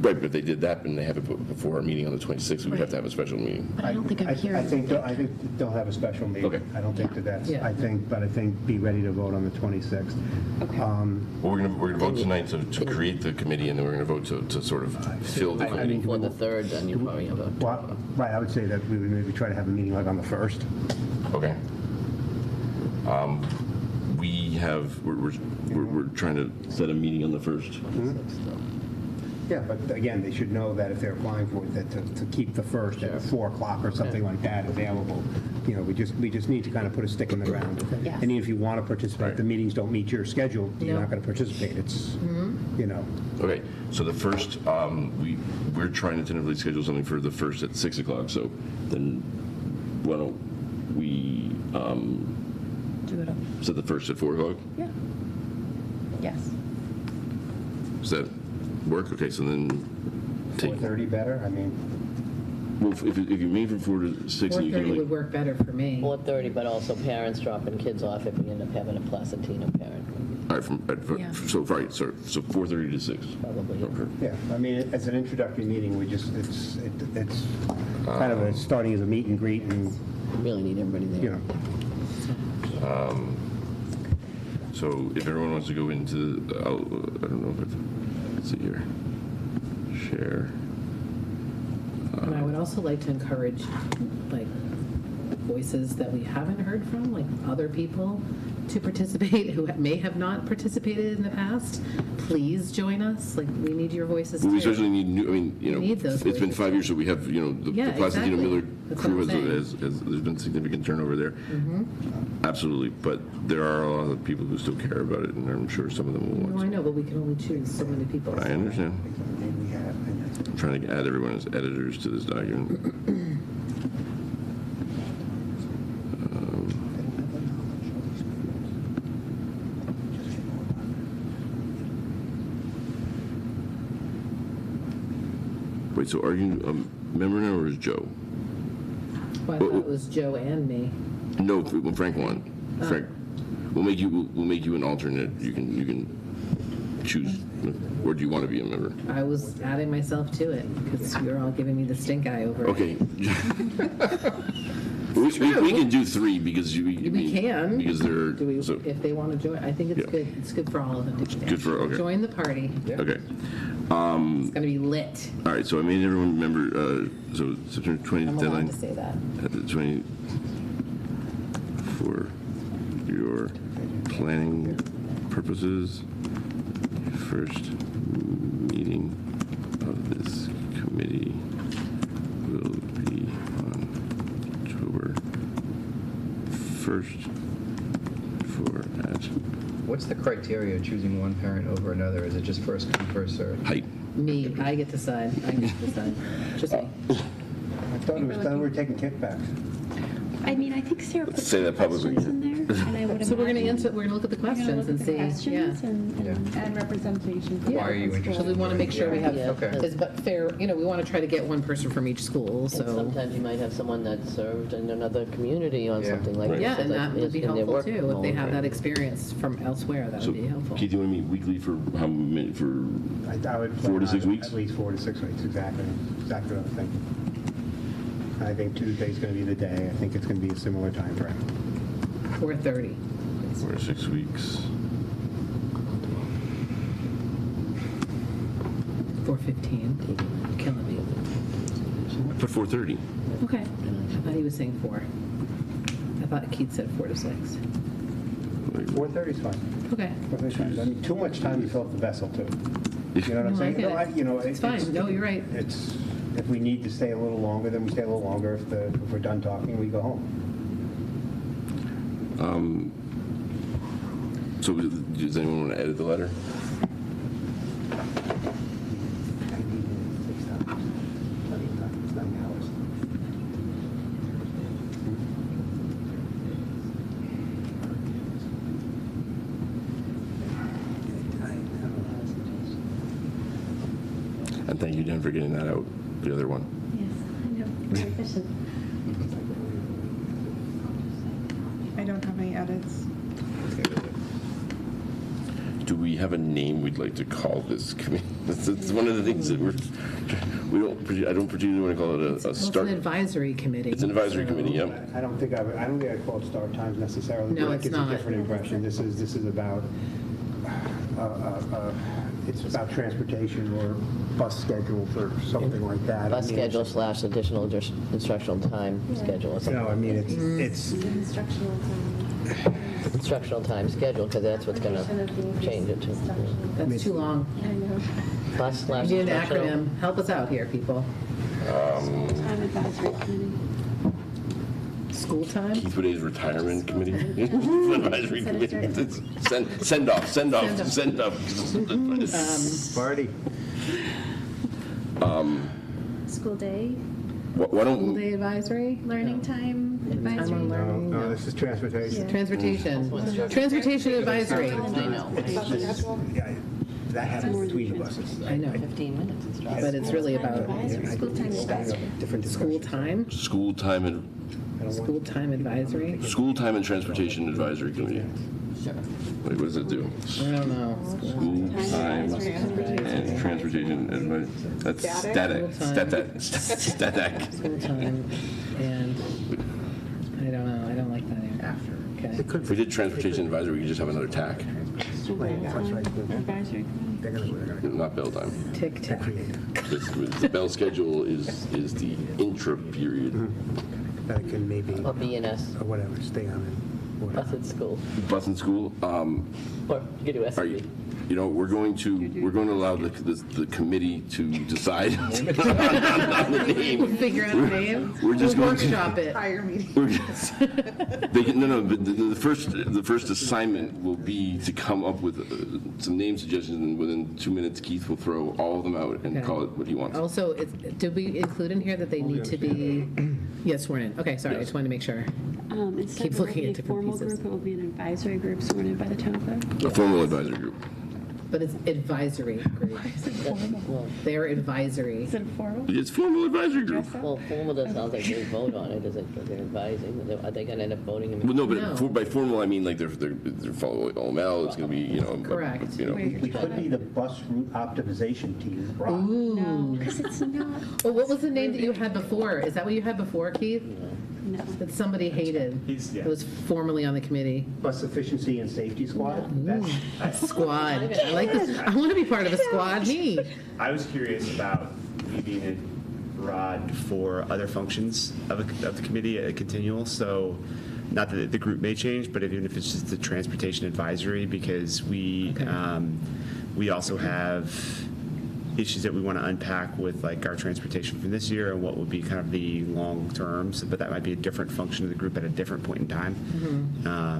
Right, but if they did that and they have it before our meeting on the 26th, we would have to have a special meeting. But I don't think I'm hearing. I think they'll have a special meeting. Okay. I don't think that's, Yeah. I think be ready to vote on the 26th. Okay. Well, we're going to vote tonight to create the committee, and then we're going to vote to sort of fill the committee. Before the 3rd, then you probably have a. Well, right, I would say that we would maybe try to have a meeting like on the 1st. Okay. We're trying to set a meeting on the 1st. Yeah, but again, they should know that if they're applying for it, that to keep the first at 4 o'clock or something like that available. You know, we just need to kind of put a stick in the ground. Yes. And even if you want to participate, Right. if the meetings don't meet your schedule, you're not going to participate. It's, you know. Okay, so the first, we're trying to tentatively schedule something for the first at 6 o'clock, so then why don't we Do it all. set the first at 4 o'clock? Yeah. Yes. Does that work? Okay, so then take, 4:30 better? I mean, well, if you meet from 4 to 6, and you can 4:30 only, would work better for me. 4:30, but also parents dropping kids off if we end up having a Placentino parent, all right, Yeah. so 4:30 to 6. probably. Okay. yeah, I mean, as an introductory meeting, it's kind of starting as a meet and greet and, Really need everybody there. you know. So if everyone wants to go into, I don't know if let's see here, share. And I would also like to encourage, like, voices that we haven't heard from, like other people, to participate who may have not participated in the past. Please join us. Like, we need your voices Well, we too. certainly need new, I mean, you know, We need those it's been voices. 5 years, so we have, you know, the Yeah, Placentino exactly. Miller That's crew what I'm has, there's been significant turnover there. Absolutely, but there are a lot of people who still care about it, and I'm sure some of them will No, I want to. know, but we can only choose so many people. I understand. I'm trying to add everyone as editors to this document. Wait, so are you a member now, or is Joe? Well, I thought it was Joe and me. No, Frank won. Frank, we'll make you an alternate. You can choose, or do you want to be a member? I was adding myself to it because you're all giving me the stink eye over it. Okay. we can do 3 because We can. because they're Do we, so, if they want to join, I think it's Yeah. good. It's good for all of them to Good for- okay. join the party. okay. It's going to be lit. All right, so I made everyone member. So September 20th I'm allowed deadline. to say that. At the 20 for your planning purposes. First meeting of this committee will be on October 1st for at What's the criteria of choosing one parent over another? Is it just first come, first served? height. Me, I get to decide. I get to decide. Just me. I thought it was done, we were taking kickbacks. I mean, I think Sarah put Say that publicly. questions in there, and I would So we're going to imagine- answer. We're going to look at the We're gonna questions look and at the see. questions Yeah. and representation. for Why are you different interested? So we want to make sure we have Yeah. Okay. is but fair. You know, we want to try to get one person from each school. And So sometimes you might have someone that served in another community on Yeah. something like Right. this. yeah, so and that would be in their helpful work too if they have mode. that experience from elsewhere. That So would be helpful. Keith, do you want to meet weekly for how many for? I would 4 to 6 weeks? At least 4 to 6 weeks, exactly what I'm thinking. I think Tuesday's going to be the day. I think it's going to be a similar time frame. 4:30. 4 to 6 weeks. 4:15. Killing me. Put 4:30. Okay. I thought he was saying 4. I thought Keith said 4 to 6. 4:30 is fine. Okay. 4:30 is fine. I mean, too much time to fill up the vessel, too. You know what I'm No, I saying? get it. You know, It's fine. No, you're right. It's, if we need to stay a little longer, then we stay a little longer. If we're done talking, we go home. So does anyone want to edit the letter? And thank you, Jen, for getting that out, the other one. Yes, I know, very efficient. I don't have any edits. Do we have a name we'd like to call this committee? It's one of the things that I don't particularly want to call it a Well, it's start. an advisory committee. It's an advisory so- committee, yep. I don't think I'd call it start times necessarily. No, That it's gives not. a different impression. This is about, it's about transportation or bus schedule or something like that. Bus I mean, schedule / additional instructional time schedule or something. No, I mean, it's, Instructional time. instructional time schedule, because that's what's going to change it to. That's too long. Bus We slash need an instructional. acronym. Help us out here, people. Time advisory committee. School time? Keith Wooday's retirement committee, advisory committee, send off. Party. School day, Why School don't, day advisory? learning time advisory. Time on No, learning? no, this is transportation. Transportation. Transportation advisory. I know. Yeah, that happens between the buses. I know, 15 minutes. It's driving. but it's really about School time advisory. Different school discussions. time, school time and, school time advisory. school time and transportation advisory committee? Sure. Wait, what does it do? I don't know. School time and transportation advisory, that's static, static. School time, and I don't know, I don't like that either. Okay. If we did transportation advisory, we could just have another tack, Advisory committee. not bell time. Tick, tick. The bell schedule is the intra-period. That can maybe, Or BNS, or whatever, stay on it. whatever. bus at school, Bus in school, or you could do are you, SB. you know, we're going to allow the committee to decide on the name. Figure out a name. We're just We'll going to- workshop it. Hire meeting. They can, no, but the first assignment will be to come up with some name suggestions, and within 2 minutes, Keith will throw all of them out and Okay. call it what he wants. Also, did we include in here that they need to be, yes, sworn in? Okay, sorry, I just wanted to make sure. Instead Keep of looking a at different formal pieces. group, it will be an advisory group sworn in by the town clerk. A formal advisory group. But it's advisory group. They're advisory. Is it formal? It's formal advisory group. Well, formal doesn't sound like they vote on it, is it, because they're advising, are they going to end up voting? Well, no, but No. by formal, I mean like they're following OML, it's going to be, you know. Correct. You know, We could be the bus route optimization team. Rock. Ooh. Because it's not. Well, what was the name that you had before? Is that what you had before, Keith? No. That somebody hated? It was formerly on the committee. Bus efficiency and safety squad. That's- Squad. I like this. I want to be part of a squad. Me. I was curious about leaving it broad for other functions of the committee, a continual, so not that the group may change, but even if it's just the transportation advisory, because we also have issues that we want to unpack with like our transportation from this year and what would be kind of the long terms, but that might be a different function of the group at a different point in time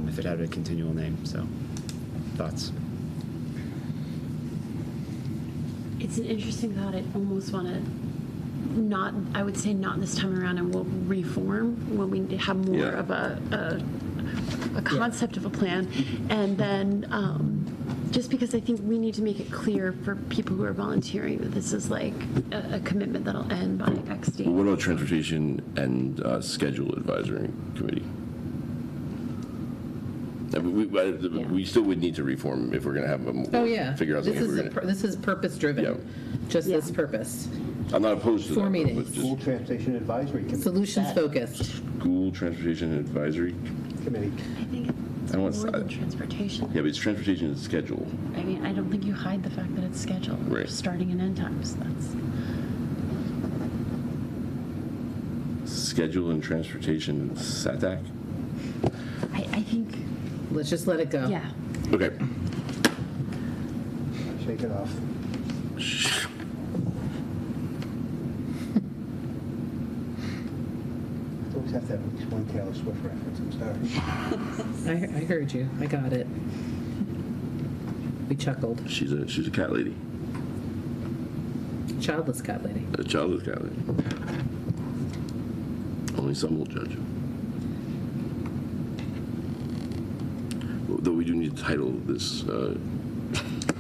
if it had a continual name. So, thoughts? It's an interesting thought. I almost want to not, I would say not this time around, and we'll reform when we have more Yeah. of a concept of a plan. And then, just because I think we need to make it clear for people who are volunteering that this is like a commitment that'll end by X date. what about transportation and schedule advisory committee? I mean, we still would need to reform if we're going to have them. Oh, yeah. Figure out This something. is, this is purpose-driven. Yeah. Just this purpose. I'm not opposed to that. 4 but meetings. School transportation advisory Solutions-focused. School transportation advisory. committee. I think it's I don't want- more than transportation. Yeah, but it's transportation and schedule. I mean, I don't think you hide the fact that it's scheduled, Right. starting and end times. That's Schedule and transportation SATAC. I think, Let's just let it go. yeah. Okay. Shake it off. Always have to have at least one Taylor Swift reference. I'm sorry. I heard you. I got it. We chuckled. She's a cat lady. Childless cat lady. A childless cat lady. Only some will judge. Though we do need to title this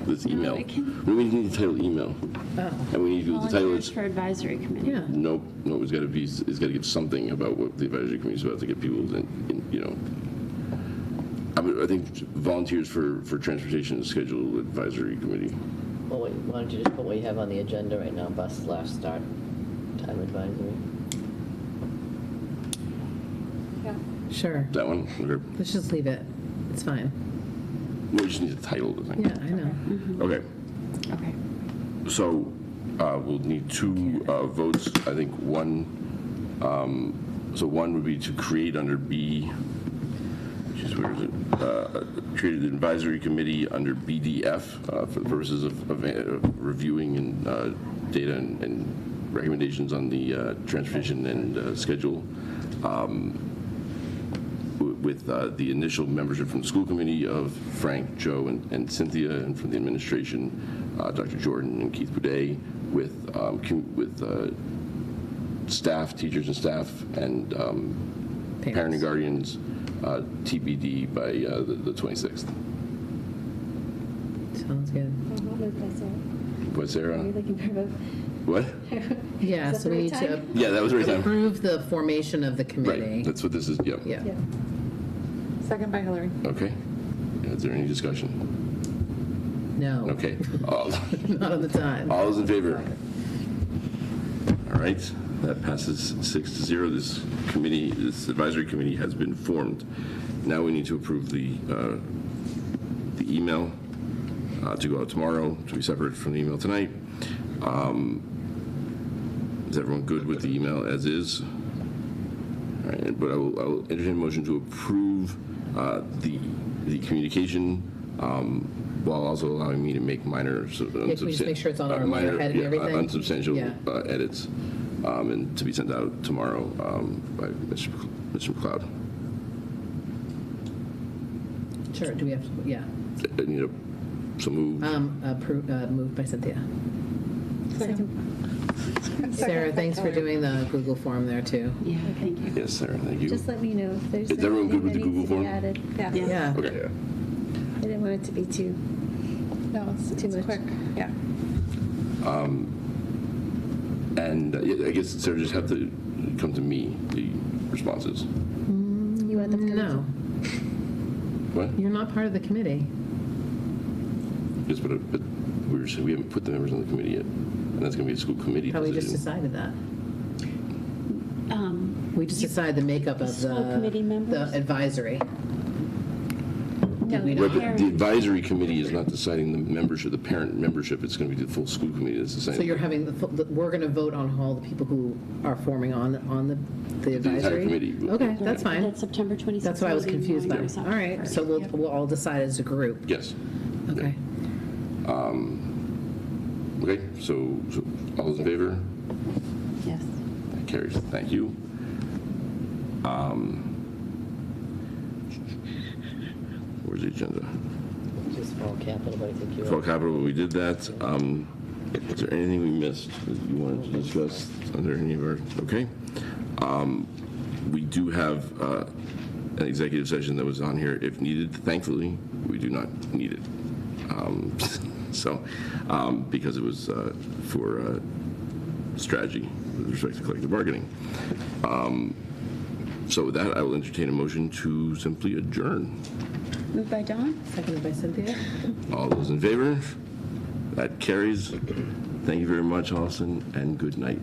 this email. it can- We need to title email, and we need to do the title. Volunteers for advisory committee. Yeah. Nope, it's got to be. It's got to give something about what the advisory committee is about to get people in. You know, I think volunteers for transportation schedule advisory committee. Well, wait, why don't you just put what you have on the agenda right now, bus slash start time advisory? Sure. That one. Okay. Let's just leave it. It's fine. We just need to title the thing. Yeah, I know. Okay. Okay. So we'll need 2 votes. I think one. So one would be to create under B, which is where is it? Created an advisory committee under BDF for the purposes of reviewing and data and recommendations on the transportation and schedule. With the initial membership from the school committee of Frank, Joe, and Cynthia, and from the administration, Dr. Jordan and Keith Boudet, with staff, teachers and staff, and parent and guardians, TBD by the 26th. Sounds good. What, Sarah? Are you looking for a vote? What? Yeah, Is that so the we right need to time? Yeah, that was the right time. approve the formation of the committee. Right, that's what this is, yeah. Yeah. Yeah. Second by Hillary. Okay. Is there any discussion? No. Okay. Not on the time. All those in favor? All right, that passes 6-0. This committee, this advisory committee has been formed. Now we need to approve the email to go out tomorrow, to be separate from the email tonight. Is everyone good with the email as is? All right, but I will entertain a motion to approve the communication while also allowing me to make minor, can we just make sure it's on our letterhead and everything? unsubstantial Yeah. edits, and to be sent out tomorrow by Mr. McLeod. Sure, do we have to, yeah. I need so move. Moved by Cynthia. Second. Sarah, thanks for doing the Google form there, too. Yeah, thank you. Yes, Sarah, thank you. Just let me know if there's Is everyone good with the anything that Google needs to be form? added. Yeah. Yeah. Okay. I didn't want it to be too. No, it's much. quick. Yeah. And yeah, I guess Sarah just have to come to me, the responses. You want them to come No, What? you're not part of the committee. Yes, but we haven't put the members on the committee yet. And that's going to be a school committee Probably just decision. decided that. We just decided the makeup of School committee the members? advisory. No, we Right, not? but the advisory committee is not deciding the membership, the parent membership. It's going to be the full school committee that's deciding. So you're having, we're going to vote on all the people who are forming on the advisory? entire committee. Okay, that's fine. That's September 26th. That's why I was meeting, confused by November it. 2nd. All right, so we'll all decide as a group. Yes. Okay. Okay, so all those in favor? Yes. That carries. Thank you. Where's the agenda? Just fall capital, but I think you're. Fall capital, we did that. Is there anything we missed that you wanted to discuss under any of our, okay? We do have an executive session that was on here if needed. Thankfully, we do not need it. Because it was for strategy with respect to collective bargaining. So with that, I will entertain a motion to simply adjourn. Moved by Dawn? Seconded by Cynthia. All those in favor? That carries. Thank you very much, Holliston, and good night.